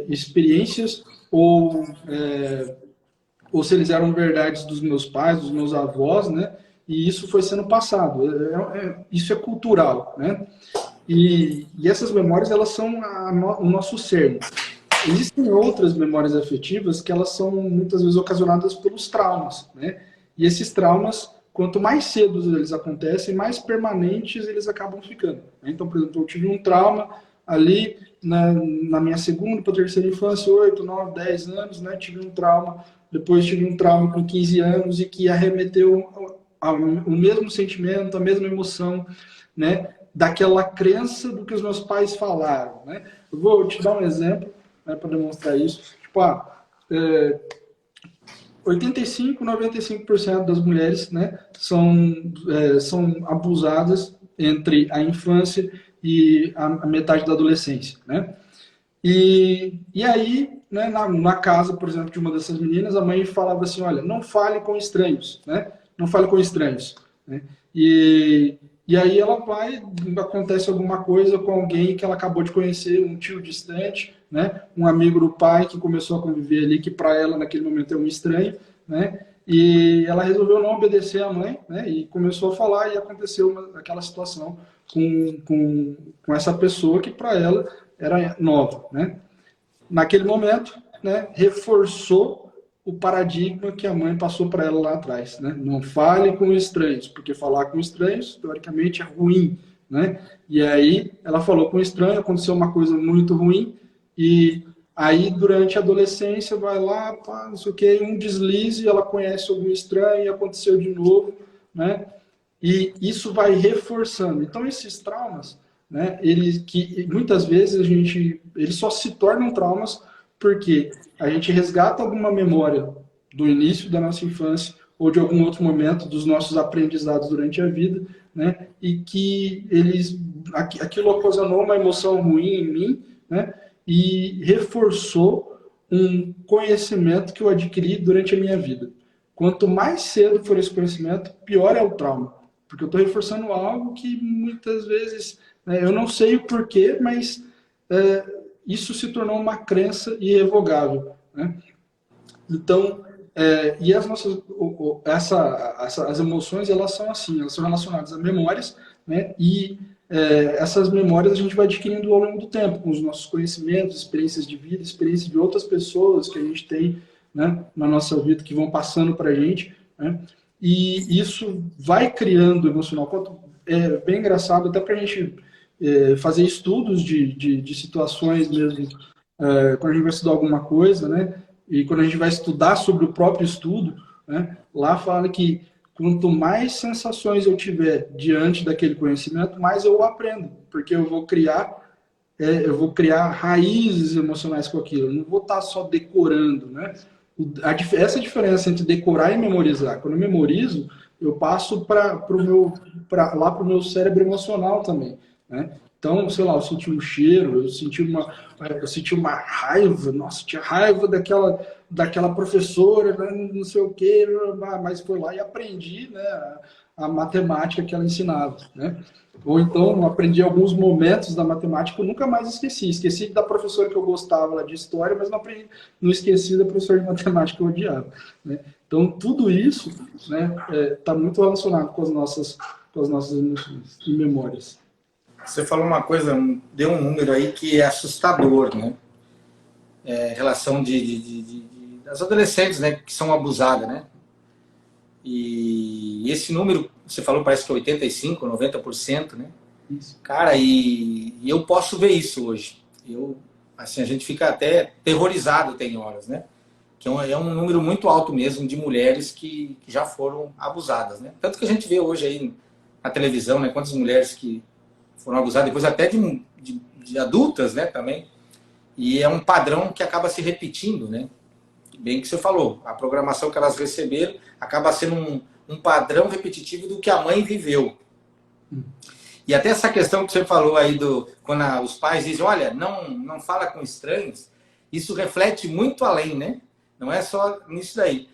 experiências ou se eles eram verdades dos meus pais, dos meus avós, né? E isso foi sendo passado. Isso é cultural, né? E essas memórias, elas são o nosso cerne. Existem outras memórias afetivas que elas são muitas vezes ocasionadas pelos traumas, né? E esses traumas, quanto mais cedo eles acontecem, mais permanentes eles acabam ficando. Então, por exemplo, eu tive um trauma ali na minha segunda para terceira infância, 8, 9, 10 anos, né? Tive um trauma, depois tive um trauma com 15 anos e que arremeteu ao mesmo sentimento, a mesma emoção, né? Daquela crença do que os meus pais falaram, né? Eu vou te dar um exemplo, né, para demonstrar isso. Tipo, 85, 95% das mulheres, né, são abusadas entre a infância e a metade da adolescência, né? E aí, né, na casa, por exemplo, de uma dessas meninas, a mãe falava assim, olha, não fale com estranhos, né? Não fale com estranhos. né? E aí ela vai, acontece alguma coisa com alguém que ela acabou de conhecer, um tio distante, né? Um amigo do pai que começou a conviver ali, que para ela naquele momento é um estranho, né? E ela resolveu não obedecer à mãe, né? E começou a falar e aconteceu aquela situação com essa pessoa que para ela era nova, né? Naquele momento, né, reforçou o paradigma que a mãe passou para ela lá atrás, né? Não fale com estranhos, porque falar com estranhos, teoricamente, é ruim, né? E aí ela falou com um estranho, aconteceu uma coisa muito ruim, e aí durante a adolescência vai lá, pá, não sei o que, um deslize, ela conhece algum estranho e aconteceu de novo, né? E isso vai reforçando. Então esses traumas, né, eles que muitas vezes eles só se tornam traumas porque a gente resgata alguma memória do início da nossa infância ou de algum outro momento dos nossos aprendizados durante a vida, né, e que aquilo ocasionou uma emoção ruim em mim, né, e reforçou um conhecimento que eu adquiri durante a minha vida. Quanto mais cedo for esse conhecimento, pior é o trauma. Porque eu estou reforçando algo que muitas vezes, né, eu não sei o porquê, mas isso se tornou uma crença irrevogável, né? Então, e as nossas, as emoções, elas são assim, elas são relacionadas a memórias, né? E essas memórias a gente vai adquirindo ao longo do tempo, com os nossos conhecimentos, experiências de vida, experiências de outras pessoas que a gente tem, né, na nossa vida, que vão passando para a gente, né? E isso vai criando emocional. É bem engraçado, até para a gente fazer estudos de situações mesmo, quando a gente vai estudar alguma coisa, né? E quando a gente vai estudar sobre o próprio estudo, né? Lá fala que quanto mais sensações eu tiver diante daquele conhecimento, mais eu aprendo, porque eu vou criar raízes emocionais com aquilo. Eu não vou estar só decorando, né? Essa diferença entre decorar e memorizar. Quando eu memorizo, eu passo lá para o meu cérebro emocional também, né? Então, sei lá, eu senti um cheiro, eu senti uma raiva, nossa, tinha raiva daquela professora, né, não sei o quê, mas foi lá e aprendi, né, a matemática que ela ensinava, né? Ou então aprendi alguns momentos da matemática que eu nunca mais esqueci. Esqueci da professora que eu gostava lá de história, mas não esqueci da professora de matemática que eu odiava, né? Então tudo isso, né, está muito relacionado com as nossas emoções e memórias. Você falou uma coisa, deu um número aí que é assustador, né? Relação das adolescentes, né, que são abusadas, né? E esse número, você falou, parece que é 85%, 90%, né? Isso. Cara, e eu posso ver isso hoje. Assim, a gente fica até terrorizado, tem horas, né? Que é um número muito alto mesmo de mulheres que já foram abusadas, né? Tanto que a gente vê hoje aí na televisão, né? Quantas mulheres que foram abusadas, depois até de adultas, né? Também. E é um padrão que acaba se repetindo, né? Bem que você falou, a programação que elas receberam acaba sendo um padrão repetitivo do que a mãe viveu. E até essa questão que você falou aí, quando os pais dizem, olha, não fala com estranhos, isso reflete muito além, né? Não é só nisso daí.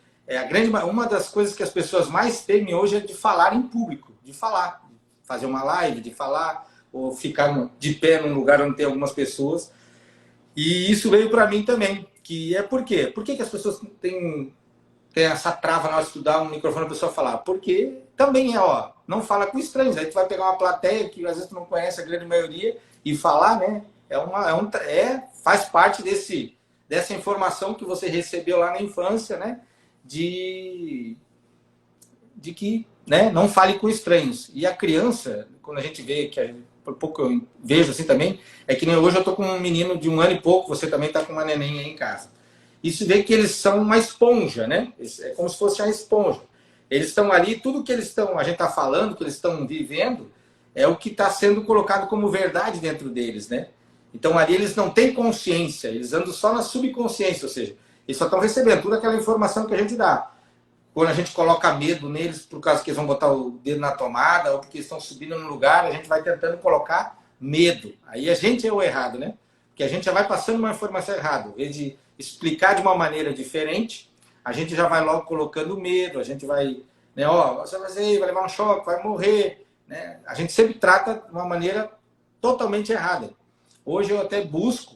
Uma das coisas que as pessoas mais temem hoje é de falar em público, de falar, de fazer uma live, de falar, ou ficar de pé num lugar onde tem algumas pessoas. E isso veio para mim também, que é por quê? Por que as pessoas têm essa trava na hora de estudar um microfone a pessoa falar? Porque também não fala com estranhos. Aí tu vai pegar uma plateia que às vezes tu não conhece a grande maioria e falar, né? Faz parte dessa informação que você recebeu lá na infância, né? De que, né, não fale com estranhos. E a criança, quando a gente vê, por pouco eu vejo assim também, é que nem hoje eu tô com um menino de 1 ano e pouco, você também tá com uma neném aí em casa. Isso vê que eles são uma esponja, né? É como se fosse uma esponja. Eles estão ali, tudo que a gente está falando, que eles estão vivendo, é o que está sendo colocado como verdade dentro deles, né? Então ali eles não têm consciência, eles andam só na subconsciência, ou seja, eles só estão recebendo toda aquela informação que a gente dá. Quando a gente coloca medo neles por causa que eles vão botar o dedo na tomada ou porque estão subindo no lugar, a gente vai tentando colocar medo. Aí a gente é o errado, né? Porque a gente já vai passando uma informação errada. Em vez de explicar de uma maneira diferente, a gente já vai logo colocando medo, a gente vai né? Ó, você vai levar um choque, vai morrer, né? A gente sempre trata de uma maneira totalmente errada. Hoje eu até busco,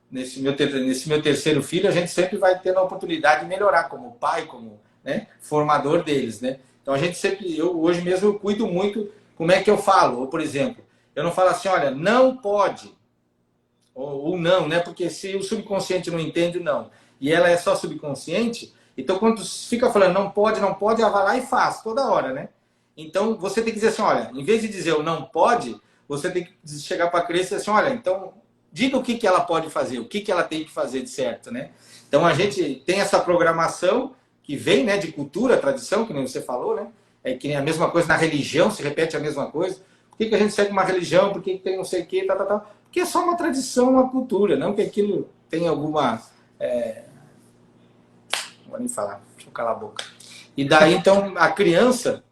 nesse meu terceiro filho, a gente sempre vai tendo a oportunidade de melhorar como pai, como, né, formador deles, né? Então a gente sempre, hoje mesmo eu cuido muito como é que eu falo. Ou, por exemplo, eu não falo assim, olha, não pode, ou não, né? Porque se o subconsciente não entende, não, e ela é só subconsciente, então quando fica falando não pode, ela vai lá e faz toda hora, né? Então você tem que dizer assim, olha, em vez de dizer o não pode, você tem que chegar para a criança e dizer assim, olha, então diga o que, que ela pode fazer, o que, que ela tem que fazer de certo, né? Então a gente tem essa programação que vem, né, de cultura, tradição, que nem você falou, né? É que nem a mesma coisa na religião, se repete a mesma coisa. Por que, que a gente segue uma religião? Por que, que tem não sei o quê, tal, tal, tal? Porque é só uma tradição, uma cultura, não que aquilo tenha alguma... Não vou nem falar, deixa eu calar a boca. E daí, então, a criança,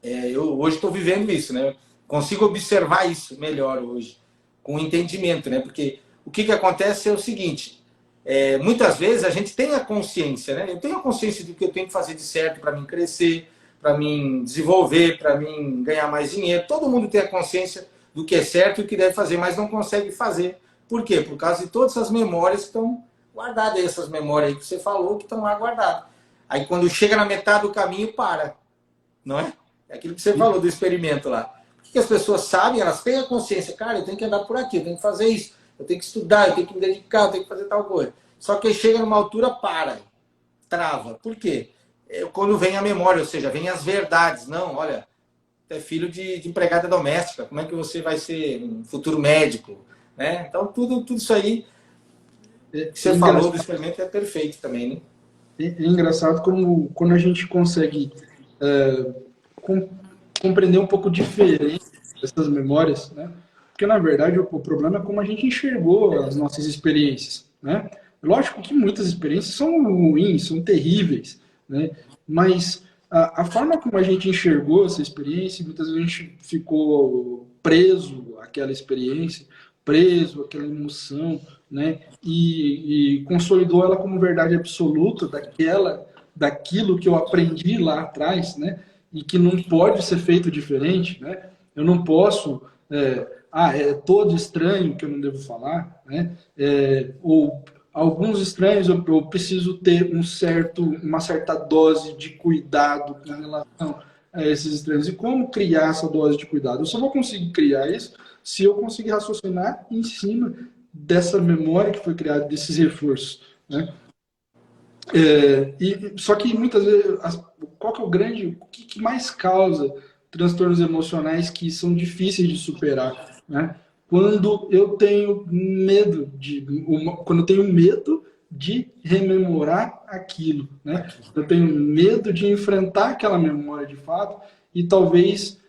eu hoje estou vivendo isso, né? Consigo observar isso melhor hoje, com entendimento, né? Porque o que acontece é o seguinte, muitas vezes a gente tem a consciência, né? Eu tenho a consciência do que eu tenho que fazer de certo para mim crescer, para mim desenvolver, para mim ganhar mais dinheiro. Todo mundo tem a consciência do que é certo e o que deve fazer, mas não consegue fazer. Por quê? Por causa de todas essas memórias que estão guardadas, essas memórias aí que você falou, que estão lá guardadas. Aí quando chega na metade do caminho, para, não é? É aquilo que você falou do experimento lá. O que as pessoas sabem, elas têm a consciência, cara, eu tenho que andar por aqui, eu tenho que fazer isso, eu tenho que estudar, eu tenho que me dedicar, eu tenho que fazer tal coisa. Só que aí chega numa altura, para, trava. Por quê? Quando vem a memória, ou seja, vem as verdades. Não, olha, é filho de empregada doméstica, como é que você vai ser um futuro médico? Né? Então, tudo isso aí que você falou do experimento é perfeito também, né? É engraçado como quando a gente consegue com, compreender um pouco diferente essas memórias, né? Porque, na verdade, o problema é como a gente enxergou as nossas experiências, né? Lógico que muitas experiências são ruins, são terríveis, né? Mas a forma como a gente enxergou essa experiência, muitas vezes a gente ficou preso àquela experiência, preso àquela emoção, né? E consolidou ela como verdade absoluta daquilo que eu aprendi lá atrás, né? E que não pode ser feito diferente, né? Eu não posso, é todo estranho que eu não devo falar, né? Ou alguns estranhos eu preciso ter uma certa dose de cuidado com relação a esses estranhos. E como criar essa dose de cuidado? Eu só vou conseguir criar isso se eu conseguir raciocinar em cima dessa memória que foi criada, desses reforços, né? Só que muitas vezes, qual que é o que mais causa transtornos emocionais que são difíceis de superar, né? Quando eu tenho quando eu tenho medo de rememorar aquilo, né? Eu tenho medo de enfrentar aquela memória de fato e talvez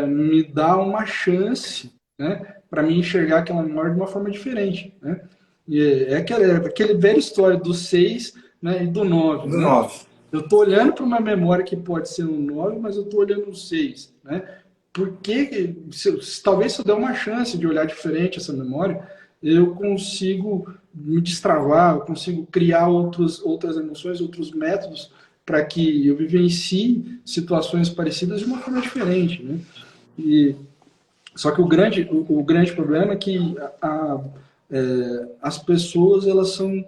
me dar uma chance, né, para me enxergar aquela memória de uma forma diferente, né? E aquele velha história do 6, né, e do 9, Do né? 9. Eu estou olhando para uma memória que pode ser um 9, mas eu estou olhando um 6, né? Porque talvez se eu der uma chance de olhar diferente essa memória, eu consigo me destravar, eu consigo criar outras emoções, outros métodos para que eu vivencie situações parecidas de uma forma diferente, né? E só que o grande problema é que as pessoas elas são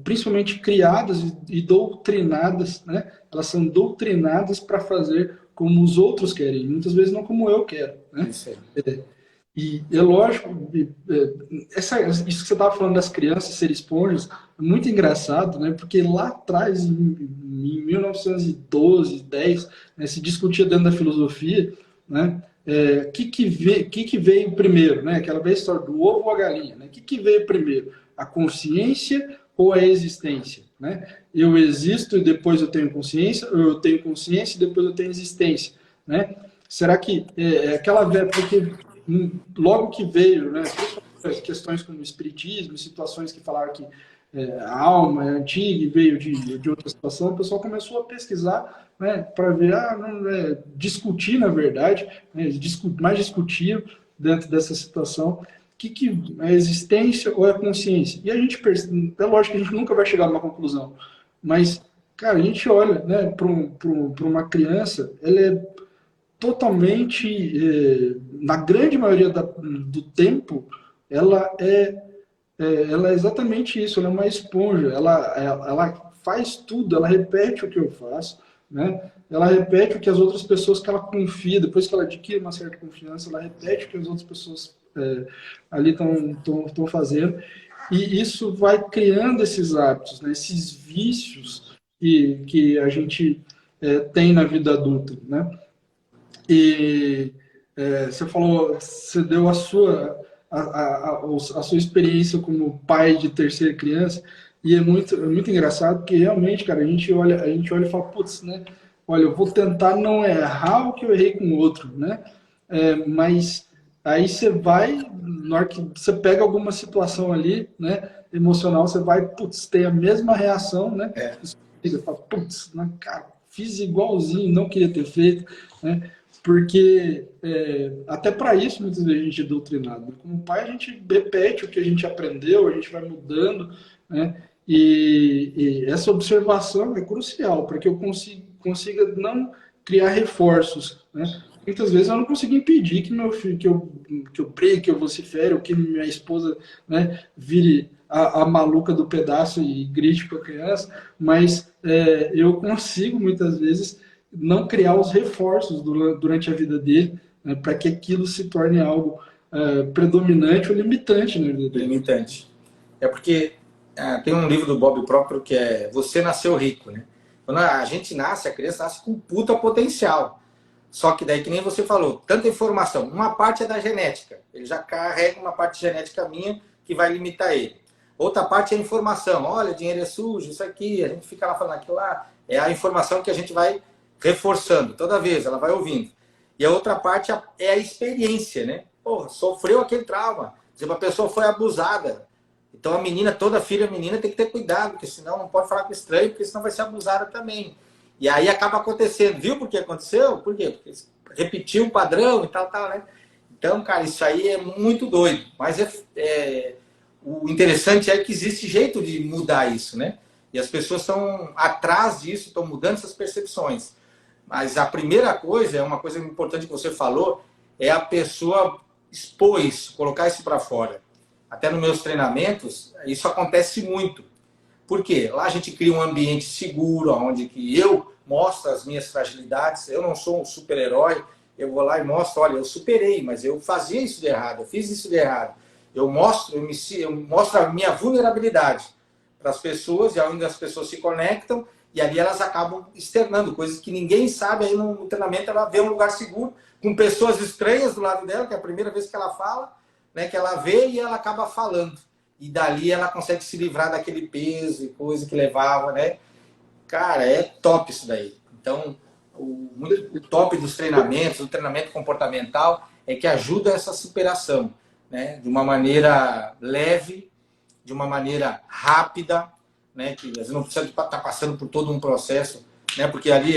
principalmente criadas e doutrinadas, né? Elas são doutrinadas para fazer como os outros querem, muitas vezes não como eu quero, né? Isso aí. E é lógico, isso que você estava falando das crianças serem esponjas, é muito engraçado, né? Porque lá atrás, em 1912, 10, né, se discutia dentro da filosofia, né? Que veio primeiro, né? Aquela velha história do ovo ou a galinha, né? Que veio primeiro? A consciência ou a existência, né? Eu existo e depois eu tenho consciência, ou eu tenho consciência e depois eu tenho existência, né? Será que aquela velha... Porque logo que veio, né? Questões como o espiritismo, situações que falaram que a alma é antiga e veio de outra situação, o pessoal começou a pesquisar, né, para ver, discutir, na verdade, né, mais discutir dentro dessa situação, que é a existência ou é a consciência. E a gente percebe, é lógico que a gente nunca vai chegar a uma conclusão, mas Cara, a gente olha, né, para uma criança, ela é totalmente, na grande maioria do tempo, ela ela é exatamente isso, ela é uma esponja, ela faz tudo, ela repete o que eu faço, né? Ela repete o que as outras pessoas que ela confia, depois que ela adquire uma certa confiança, ela repete o que as outras pessoas ali estão fazendo, e isso vai criando esses hábitos, né? Esses vícios que a gente tem na vida adulta, né? E você falou, você deu a sua experiência como pai de terceira criança, e é muito engraçado, porque realmente, cara, a gente olha e fala, putz, né? Olha, eu vou tentar não errar o que eu errei com o outro, né? Mas aí você vai, na hora que você pega alguma situação ali, né, emocional, você vai, putz, tem a mesma reação, né? É. Você fala, putz, né, cara, fiz igualzinho, não queria ter feito, né? Porque até para isso muitas vezes a gente é doutrinado. Né? Como pai, a gente repete o que a gente aprendeu, a gente vai mudando, né? E essa observação é crucial para que eu consiga não criar reforços, né? Muitas vezes eu não consigo impedir que meu filho, que eu brigue, que eu vocifere, ou que minha esposa, né, vire a maluca do pedaço e grite com a criança, mas eu consigo muitas vezes não criar os reforços durante a vida dele, né, para que aquilo se torne algo predominante ou limitante na vida dele. Limitante. É porque tem um livro do Bob Proctor que é Você Nasceu Rico, né? Quando a gente nasce, a criança nasce com puta potencial. Só que daí, que nem você falou, tanta informação. Uma parte é da genética. Ele já carrega uma parte genética minha que vai limitar ele. Outra parte é a informação. Olha, dinheiro é sujo, isso aqui. A gente fica lá falando aquilo lá. É a informação que a gente vai reforçando toda vez, ela vai ouvindo. E a outra parte é a experiência, né? Porra, sofreu aquele trauma. Por exemplo, a pessoa foi abusada. Então a menina, toda filha menina tem que ter cuidado, porque senão não pode falar com estranho, porque senão vai ser abusada também. E aí acaba acontecendo. Viu por que aconteceu? Por quê? Porque repetiu o padrão e tal, né? Então, cara, isso aí é muito doido. Mas o interessante é que existe jeito de mudar isso, né? E as pessoas estão atrás disso, estão mudando essas percepções. Mas a primeira coisa, é uma coisa importante que você falou, é a pessoa expor isso, colocar isso para fora. Até nos meus treinamentos, isso acontece muito. Por quê? Lá a gente cria um ambiente seguro, onde que eu mostro as minhas fragilidades. Eu não sou um super-herói. Eu vou lá e mostro, olha, eu superei, mas eu fazia isso de errado, eu fiz isso de errado. Eu mostro a minha vulnerabilidade para as pessoas, e onde as pessoas se conectam, e ali elas acabam externando coisas que ninguém sabe. Aí no treinamento ela vê um lugar seguro, com pessoas estranhas do lado dela, que é a primeira vez que ela fala, né, que ela vê e ela acaba falando. E dali ela consegue se livrar daquele peso e coisa que levava, né? Cara, é top isso daí. Então, o top dos treinamentos, do treinamento comportamental, é que ajuda essa superação, né? De uma maneira leve, de uma maneira rápida, né? Que às vezes não precisa estar passando por todo um processo, né? Porque ali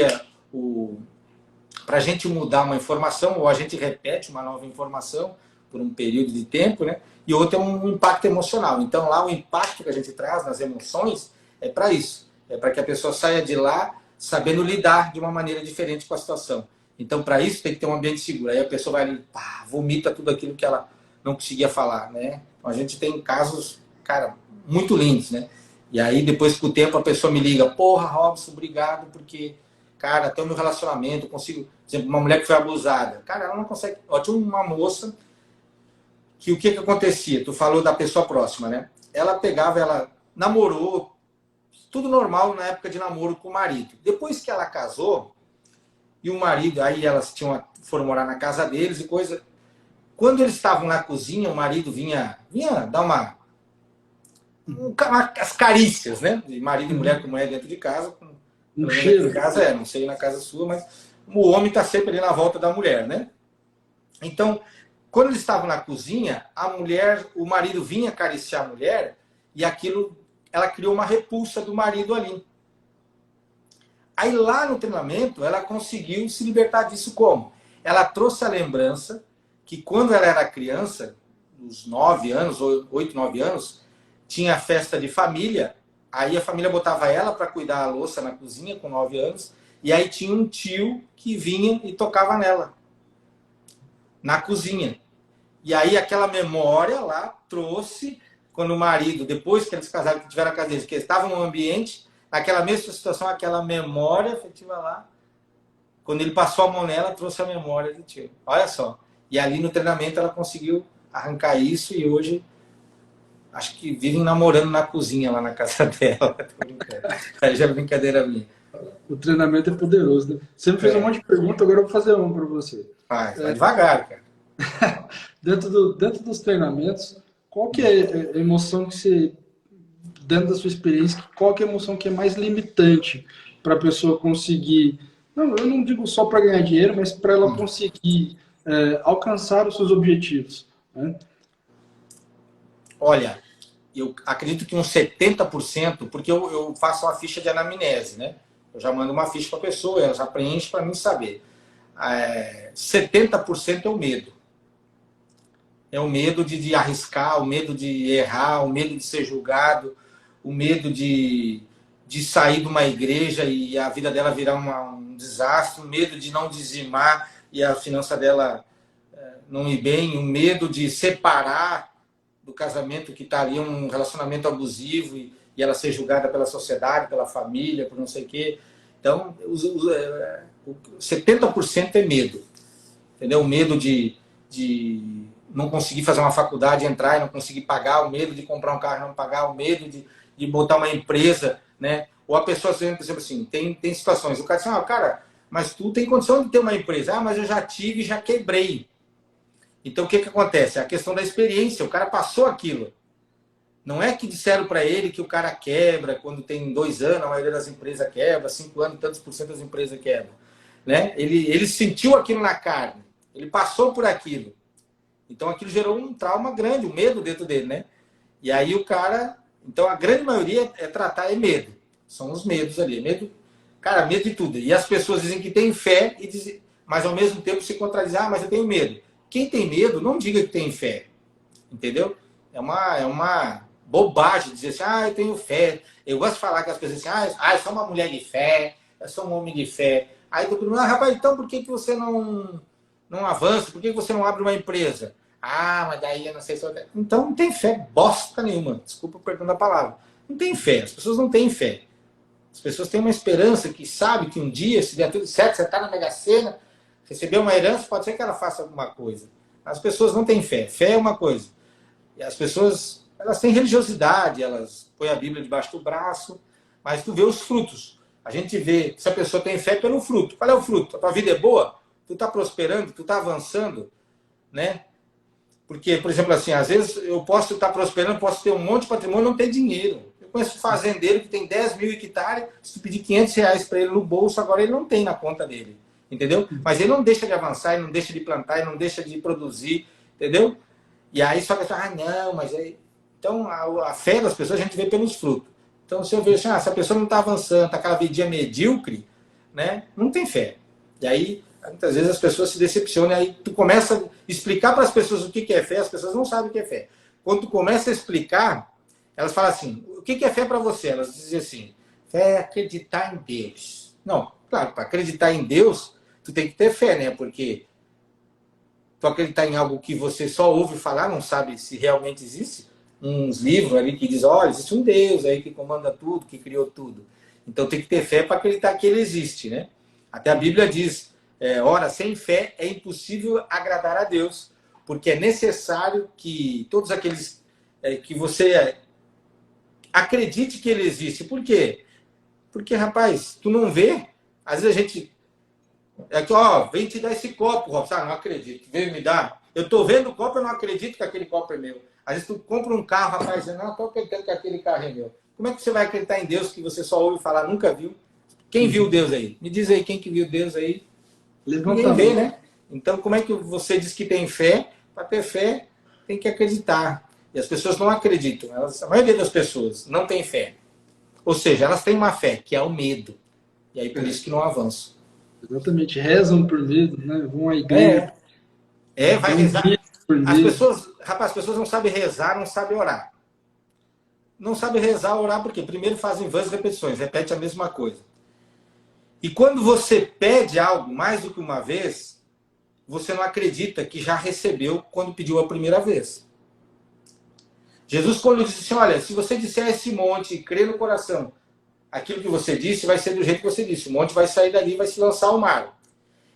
para a gente mudar uma informação, ou a gente repete uma nova informação por um período de tempo, né? E outro é um impacto emocional. Então, lá o impacto que a gente traz nas emoções é para isso. É para que a pessoa saia de lá sabendo lidar de uma maneira diferente com a situação. Então, para isso, tem que ter um ambiente seguro. Aí a pessoa vai ali, pá, vomita tudo aquilo que ela não conseguia falar, né? Então, a gente tem casos, cara, muito lindos, né? E aí, depois, com o tempo, a pessoa me liga, porra, Robson, obrigado, porque, cara, até o meu relacionamento, eu consigo... Por exemplo, uma mulher que foi abusada. Cara, ela não consegue... Ó, tinha uma moça que o que acontecia? Tu falou da pessoa próxima, né? Ela pegava, ela namorou, tudo normal na época de namoro com o marido. Depois que ela casou, e o marido, aí elas foram morar na casa deles e coisa. Quando eles estavam na cozinha, o marido vinha dar as carícias, né? De marido e mulher com mulher dentro de casa. Um cheiro. De casa não sei na casa sua, mas o homem está sempre ali na volta da mulher, né? Então, quando eles estavam na cozinha, o marido vinha acariciar a mulher e aquilo, ela criou uma repulsa do marido ali. Aí lá no treinamento, ela conseguiu se libertar disso como? Ela trouxe a lembrança que quando ela era criança, uns 9 anos, 8, 9 anos, tinha festa de família Aí a família botava ela para cuidar a louça na cozinha com 9 anos. E aí tinha um tio que vinha e tocava nela, na cozinha. E aí aquela memória lá trouxe, quando o marido, depois que eles casaram, que tiveram a casa deles, que eles estavam no ambiente, naquela mesma situação, aquela memória afetiva lá, quando ele passou a mão nela, trouxe a memória do tio. Olha só. E ali no treinamento ela conseguiu arrancar isso e hoje acho que vivem namorando na cozinha lá na casa dela. Tô brincando. Aí já é brincadeira minha. O treinamento é poderoso, né? Você me fez um monte de perguntas, agora eu vou fazer uma para você. Vai devagar, cara. Dentro dos treinamentos, qual que é a emoção que você, dentro da sua experiência, qual que é a emoção que é mais limitante para a pessoa conseguir, não, eu não digo só para ganhar dinheiro, mas para ela conseguir alcançar os seus objetivos, né? Olha, eu acredito que uns 70%, porque eu faço uma ficha de anamnese, né? Eu já mando uma ficha para a pessoa, ela já preenche para mim saber. 70% é o medo. É o medo de arriscar, o medo de errar, o medo de ser julgado, o medo de sair de uma igreja e a vida dela virar um desastre, o medo de não dizimar e a finança dela não ir bem, o medo de separar do casamento que está ali um relacionamento abusivo e ela ser julgada pela sociedade, pela família, por não sei o quê. Então, 70% é medo. Entendeu? O medo de não conseguir fazer uma faculdade, entrar e não conseguir pagar, o medo de comprar um carro e não pagar, o medo de botar uma empresa, né? Ou a pessoa, por exemplo, assim, tem situações, o cara diz, cara, mas tu tem condição de ter uma empresa. Mas eu já tive e já quebrei. Então, o que acontece? É a questão da experiência, o cara passou aquilo. Não é que disseram para ele que o cara quebra, quando tem 2 anos, a maioria das empresas quebra, 5 anos, tantos por cento das empresas quebram. Né? Ele sentiu aquilo na carne, ele passou por aquilo. Então aquilo gerou um trauma grande, um medo dentro dele, né? E aí o cara... Então a grande maioria é medo. São os medos ali. Medo, cara, medo de tudo. E as pessoas dizem que têm fé, mas ao mesmo tempo se contradizem, mas eu tenho medo. Quem tem medo, não diga que tem fé. Entendeu? É uma bobagem dizer assim, eu tenho fé. Eu gosto de falar com as pessoas assim, eu sou uma mulher de fé, eu sou um homem de fé. Aí eu pergunto, rapaz, então por que você não avança? Por que você não abre uma empresa? Mas daí eu não sei se eu... Então não tem fé bosta nenhuma. Desculpa o perdão da palavra. Não tem fé. As pessoas não têm fé. As pessoas têm uma esperança que sabe que um dia, se der tudo certo, você está na Mega Sena, receber uma herança, pode ser que ela faça alguma coisa. As pessoas não têm fé. Fé é uma coisa. E as pessoas, elas têm religiosidade, elas põem a Bíblia debaixo do braço, mas tu vê os frutos. A gente vê se a pessoa tem fé pelo fruto. Qual é o fruto? A tua vida é boa? Tu está prosperando? Tu está avançando? Né? Porque, por exemplo, assim, às vezes eu posso estar prosperando, posso ter um monte de patrimônio e não ter dinheiro. Eu conheço um fazendeiro que tem 10 mil hectares, se tu pedir R$ 500 para ele no bolso, agora ele não tem na conta dele. Entendeu? Mas ele não deixa de avançar, ele não deixa de plantar, ele não deixa de produzir. Entendeu? E aí só que não, mas aí... Então, a fé das pessoas a gente vê pelos frutos. Então, se eu vejo assim, se a pessoa não está avançando, está aquela vidinha medíocre, né, não tem fé. E aí, muitas vezes as pessoas se decepcionam, e aí tu começa a explicar para as pessoas o que é fé, as pessoas não sabem o que é fé. Quando tu começa a explicar, elas falam assim, o que é fé para você? Elas dizem assim, fé é acreditar em Deus. Não, claro, para acreditar em Deus, tu tem que ter fé, né, porque tu acreditar em algo que você só ouve falar, não sabe se realmente existe, uns livros ali que diz, olha, existe um Deus aí que comanda tudo, que criou tudo. Então tem que ter fé para acreditar que ele existe, né? Até a Bíblia diz, ora, sem fé é impossível agradar a Deus, porque é necessário que todos aqueles que você acredite que ele existe. Por quê? Porque, rapaz, tu não vê, às vezes a gente... Aqui, vem te dar esse copo, Rob. Não acredito. Veio me dar. Eu tô vendo o copo, eu não acredito que aquele copo é meu. Às vezes tu compra um carro, rapaz, dizendo, não, tô acreditando que aquele carro é meu. Como é que você vai acreditar em Deus que você só ouve falar, nunca viu? Quem viu Deus aí? Me diz aí, quem que viu Deus aí? Ninguém vê, né? Então, como é que você diz que tem fé? Para ter fé, tem que acreditar. E as pessoas não acreditam. A maioria das pessoas não tem fé. Ou seja, elas têm uma fé, que é o medo. E aí, por isso que não avançam. Exatamente, rezam por medo, né? Vão à igreja. Vai rezar. As pessoas não sabem rezar, não sabem orar. não sabe rezar, orar, porque primeiro fazem vãs repetições, repete a mesma coisa. E quando você pede algo mais do que uma vez, você não acredita que já recebeu quando pediu a primeira vez. Jesus, quando disse assim, olha, se você disser a esse monte e crer no coração, aquilo que você disse vai ser do jeito que você disse. O monte vai sair dali e vai se lançar ao mar.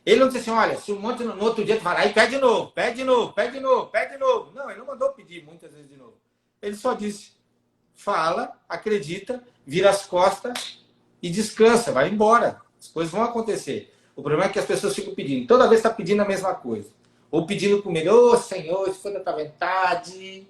Ele não disse assim, olha, se o monte no outro dia tu vai lá e pede de novo, pede de novo, pede de novo, pede de novo. Não, ele não mandou pedir muitas vezes de novo. Ele só disse, fala, acredita, vira as costas e descansa, vai embora. As coisas vão acontecer. O problema é que as pessoas ficam pedindo. Toda vez está pedindo a mesma coisa. Ou pedindo comigo, ô Senhor, se for da tua vontade,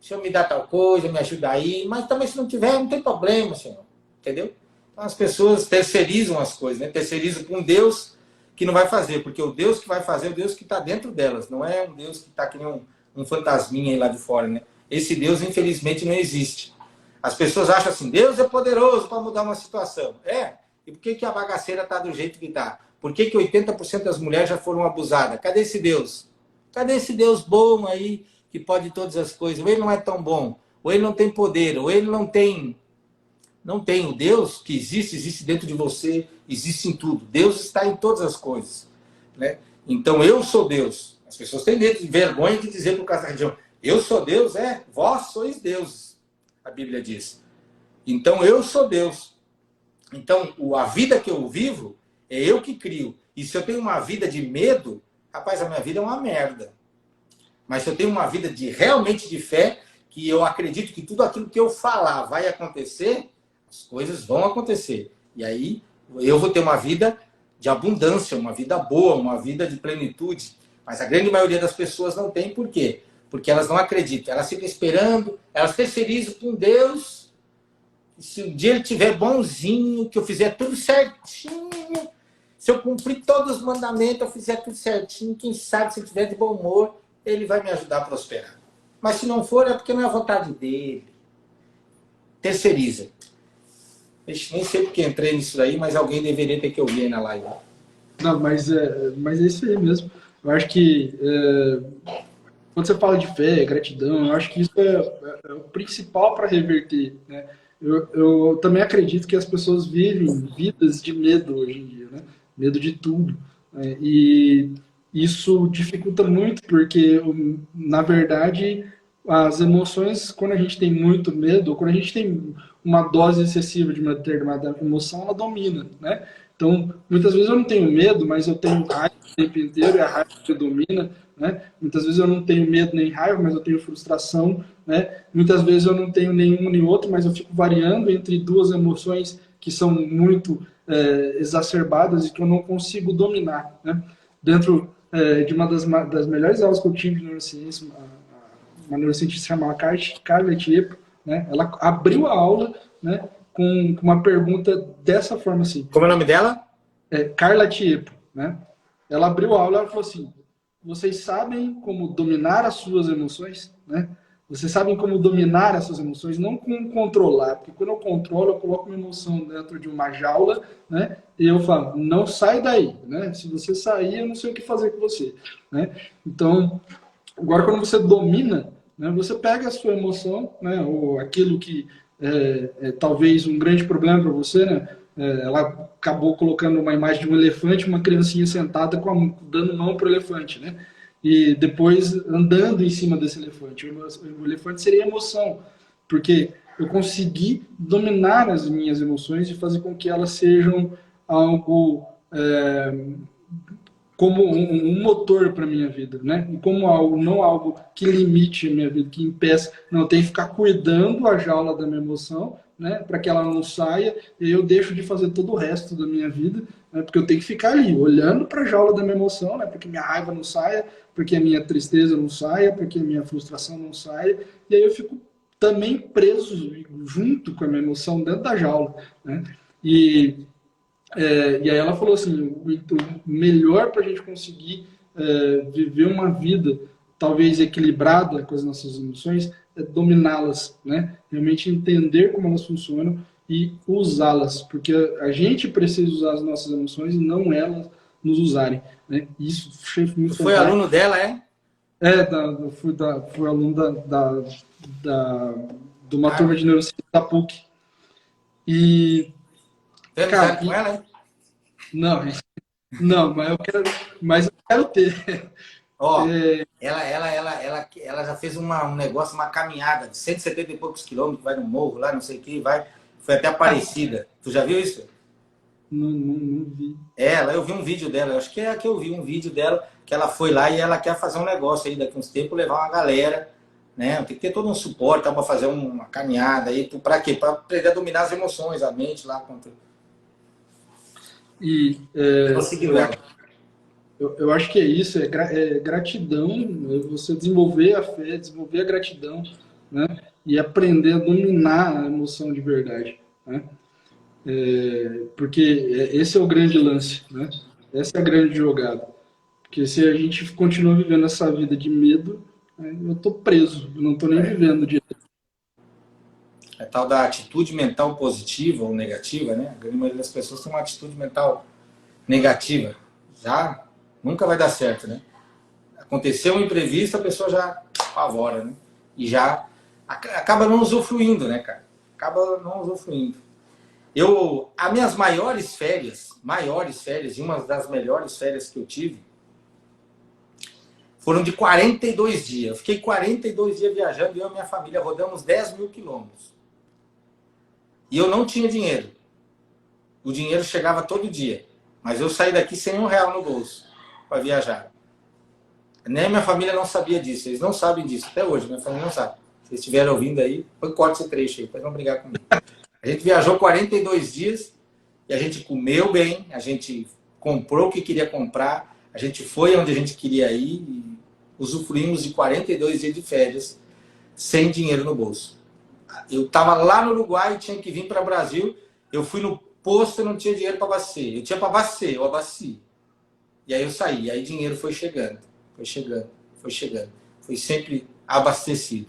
o Senhor me dá tal coisa, me ajuda aí. Mas também se não tiver, não tem problema, Senhor. Entendeu? Então as pessoas terceirizam as coisas, né? Terceirizam com um Deus que não vai fazer. Porque o Deus que vai fazer é o Deus que está dentro delas. Não é um Deus que está que nem um fantasminha aí lá de fora, né? Esse Deus, infelizmente, não existe. As pessoas acham assim, Deus é poderoso para mudar uma situação. É. E por que a bagaceira está do jeito que está? Por que 80% das mulheres já foram abusadas? Cadê esse Deus? Cadê esse Deus bom aí, que pode todas as coisas? Ou ele não é tão bom, ou ele não tem poder, ou ele não tem o Deus que existe dentro de você, existe em tudo. Deus está em todas as coisas, né? Então eu sou Deus. As pessoas têm vergonha de dizer para o cara da religião, eu sou Deus, vós sois deuses, a Bíblia diz. Então eu sou Deus. Então a vida que eu vivo é eu que crio. E se eu tenho uma vida de medo, rapaz, a minha vida é uma merda. Mas se eu tenho uma vida realmente de fé, que eu acredito que tudo aquilo que eu falar vai acontecer, as coisas vão acontecer. E aí eu vou ter uma vida de abundância, uma vida boa, uma vida de plenitude. Mas a grande maioria das pessoas não tem. Por quê? Porque elas não acreditam. Elas ficam esperando, elas terceirizam com Deus. E se um dia ele estiver bonzinho, que eu fizer tudo certinho, se eu cumprir todos os mandamentos, eu fizer tudo certinho, quem sabe se ele estiver de bom humor, ele vai me ajudar a prosperar. Mas se não for, é porque não é a vontade dele. Terceiriza. Nem sei porque entrei nisso daí, mas alguém deveria ter que ouvir aí na live. Não, mas é isso aí mesmo. Eu acho que quando você fala de fé, gratidão, eu acho que isso é o principal para reverter, né? Eu também acredito que as pessoas vivem vidas de medo hoje em dia, né? Medo de tudo, né? E isso dificulta muito, porque, na verdade, as emoções, quando a gente tem muito medo, ou quando a gente tem uma dose excessiva de uma determinada emoção, ela domina, né? Então, muitas vezes eu não tenho medo, mas eu tenho raiva o tempo inteiro e a raiva predomina, né? Muitas vezes eu não tenho medo nem raiva, mas eu tenho frustração, né? Muitas vezes eu não tenho nenhum nem outro, mas eu fico variando entre duas emoções que são muito exacerbadas e que eu não consigo dominar, né? Dentro de uma das melhores aulas que eu tive de neurociência, uma neurocientista chamada Carla Tiepo, né? Ela abriu a aula, né, com uma pergunta dessa forma assim. Como é o nome dela? Carla Tiepo, né? Ela abriu a aula e falou assim, vocês sabem como dominar as suas emoções, né? Vocês sabem como dominar as suas emoções, não como controlar, porque quando eu controlo, eu coloco uma emoção dentro de uma jaula, né? E eu falo, não sai daí, né? Se você sair, eu não sei o que fazer com você, né? Então, agora quando você domina, né, você pega a sua emoção, né, ou aquilo que é talvez um grande problema para você, né? Ela acabou colocando uma imagem de um elefante, uma criancinha sentada dando mão para o elefante, né? E depois andando em cima desse elefante. O elefante seria emoção, porque eu consegui dominar as minhas emoções e fazer com que elas sejam algo como um motor para a minha vida, né? E como algo, não algo que limite a minha vida, que impeça. Não, eu tenho que ficar cuidando a jaula da minha emoção, né? Para que ela não saia, e eu deixo de fazer todo o resto da minha vida, né? Porque eu tenho que ficar ali, olhando para a jaula da minha emoção, né? Para que minha raiva não saia, para que a minha tristeza não saia, para que a minha frustração não saia, e aí eu fico também preso junto com a minha emoção dentro da jaula, né? E aí ela falou assim, o melhor para a gente conseguir viver uma vida talvez equilibrada com as nossas emoções é dominá-las, né? Realmente entender como elas funcionam e usá-las, porque a gente precisa usar as nossas emoções e não elas nos usarem, né? Isso muito foi aluno dela, fui aluno de uma turma de neurociência da PUC. E, tem amizade com ela, hein? Não, não, mas eu quero ter. Ó, ela já fez um negócio, uma caminhada de 170 e poucos quilômetros, vai no morro lá, não sei o que, vai. Foi até Aparecida. Tu já viu isso? Não vi. Eu vi um vídeo dela, acho que é a que eu vi um vídeo dela, que ela foi lá e ela quer fazer um negócio aí daqui uns tempos, levar uma galera, né? Tem que ter todo um suporte para fazer uma caminhada aí, para quê? Para aprender a dominar as emoções, a mente lá. E eu acho que é isso, é gratidão, é você desenvolver a fé, desenvolver a gratidão, né? E aprender a dominar a emoção de verdade, né? Porque esse é o grande lance, né? Essa é a grande jogada. Porque se a gente continua vivendo essa vida de medo, né, eu tô preso, eu não tô nem vivendo direito. É tal da atitude mental positiva ou negativa, né? A grande maioria das pessoas tem uma atitude mental negativa. Já nunca vai dar certo, né? Aconteceu um imprevisto, a pessoa já apavora, né? E já acaba não usufruindo, né, cara? Acaba não usufruindo. As minhas maiores férias, e uma das melhores férias que eu tive, foram de 42 dias. Eu fiquei 42 dias viajando, eu e minha família rodamos 10 mil quilômetros. E eu não tinha dinheiro. O dinheiro chegava todo dia. Mas eu saí daqui sem R$1 no bolso para viajar. Nem minha família não sabia disso. Eles não sabem disso. Até hoje, minha família não sabe. Se vocês estiverem ouvindo aí, corta esse trecho aí, para não brigar comigo. A gente viajou 42 dias e a gente comeu bem, a gente comprou o que queria comprar, a gente foi onde a gente queria ir e usufruímos de 42 dias de férias sem dinheiro no bolso. Eu estava lá no Uruguai e tinha que vir para o Brasil. Eu fui no posto e não tinha dinheiro para abastecer. Eu tinha para abastecer, eu abasteci. E aí eu saí. E aí dinheiro foi chegando. Foi sempre abastecido.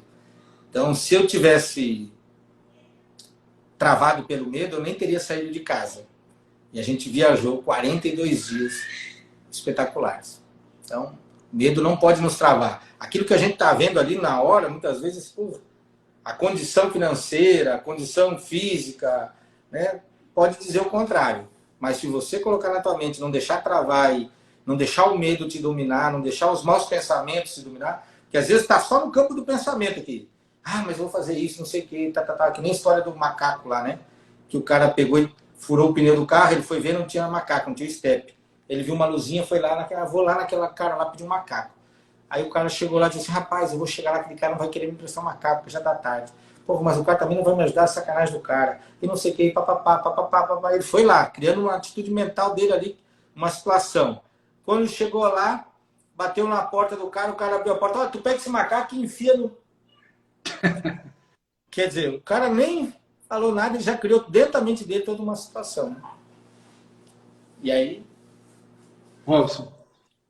Então, se eu tivesse travado pelo medo, eu nem teria saído de casa. E a gente viajou 42 dias espetaculares. Então, medo não pode nos travar. Aquilo que a gente está vendo ali na hora, muitas vezes, a condição financeira, a condição física, né, pode dizer o contrário. Mas se você colocar na tua mente, não deixar travar e não deixar o medo te dominar, não deixar os maus pensamentos te dominar, porque às vezes está só no campo do pensamento aqui. Ah, mas vou fazer isso, não sei o quê, que nem a história do macaco lá, né? Que o cara pegou e furou o pneu do carro, ele foi ver, não tinha macaco, não tinha step. Ele viu uma luzinha, foi lá, vou lá naquela cara lá pedir um macaco. Aí o cara chegou lá e disse assim, rapaz, eu vou chegar lá, aquele cara não vai querer me emprestar um macaco, porque já tá tarde. Pô, mas o cara também não vai me ajudar, a sacanagem do cara. E não sei o que, papapá. Ele foi lá, criando uma atitude mental dele ali, uma situação. Quando chegou lá, bateu na porta do cara, o cara abriu a porta, tu pega esse macaco e enfia no... Quer dizer, o cara nem falou nada, ele já criou dentro da mente dele toda uma situação. E aí... Robson,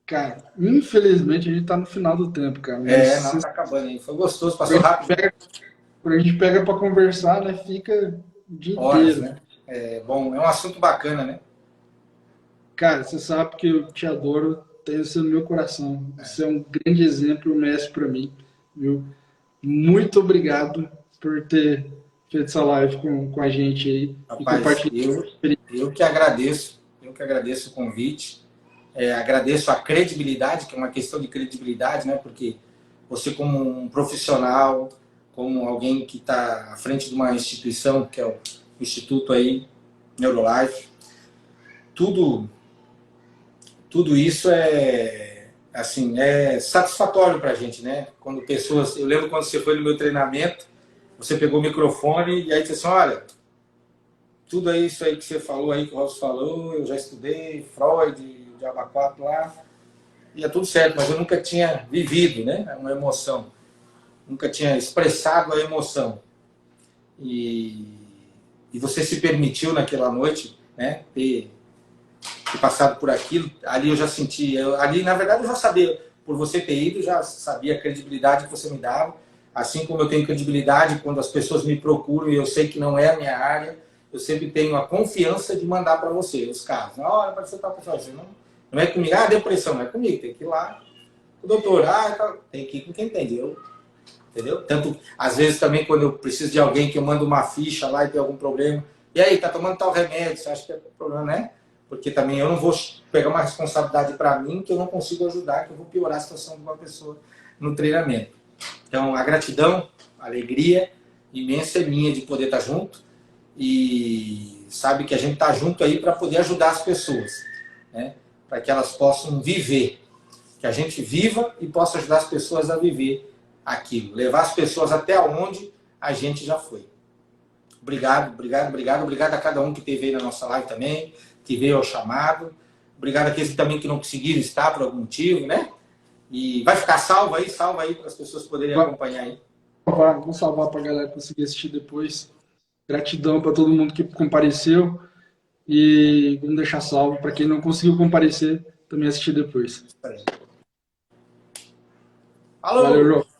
cara, infelizmente a gente tá no final do tempo, cara. Não, tá acabando aí. Foi gostoso, passou rápido. Quando a gente pega para conversar, né, fica o dia horas, inteiro. Né? Bom, é um assunto bacana, né? Cara, você sabe que eu te adoro, tenho você no meu coração. Você é um grande exemplo, um mestre para mim, viu? Muito obrigado por ter feito essa live com a gente aí. Rapaz, e compartilhar. Eu que agradeço o convite. Agradeço a credibilidade, que é uma questão de credibilidade, né? Porque você, como um profissional, como alguém que está à frente de uma instituição, que é o Instituto aí, Neurolife, tudo isso é satisfatório para a gente, né? Quando pessoas, eu lembro quando você foi no meu treinamento, você pegou o microfone e aí disse assim, olha, tudo isso aí que você falou aí, que o Robson falou, eu já estudei Freud, Diaba 4 lá, e é tudo certo, mas eu nunca tinha vivido, né? Uma emoção. Nunca tinha expressado a emoção. E você se permitiu naquela noite, né? Ter passado por aquilo. Ali eu já senti... ali, na verdade, eu já sabia. Por você ter ido, já sabia a credibilidade que você me dava. Assim como eu tenho credibilidade quando as pessoas me procuram e eu sei que não é a minha área, eu sempre tenho a confiança de mandar para você os casos. Olha, para você estar fazendo. Não é comigo. Depressão, não é comigo. Tem que ir lá. O doutor, tem que ir com quem entende. entendeu? Tanto, às vezes também quando eu preciso de alguém que eu mando uma ficha lá e tem algum problema, e aí, tá tomando tal remédio, você acha que é problema, né? Porque também eu não vou pegar uma responsabilidade para mim que eu não consigo ajudar, que eu vou piorar a situação de uma pessoa no treinamento. Então, a gratidão, a alegria imensa é minha de poder estar junto e sabe que a gente está junto aí para poder ajudar as pessoas, né? Para que elas possam viver, que a gente viva e possa ajudar as pessoas a viver aquilo, levar as pessoas até onde a gente já foi. Obrigado, obrigado, obrigado. Obrigado a cada um que esteve aí na nossa live também, que veio ao chamado. Obrigado àqueles também que não conseguiram estar por algum motivo, né? E vai ficar salvo aí para as pessoas poderem acompanhar aí. Vamos salvar para a galera conseguir assistir depois. Gratidão para todo mundo que compareceu. E vamos deixar salvo para quem não conseguiu comparecer também assistir depois. Falou! Valeu, João.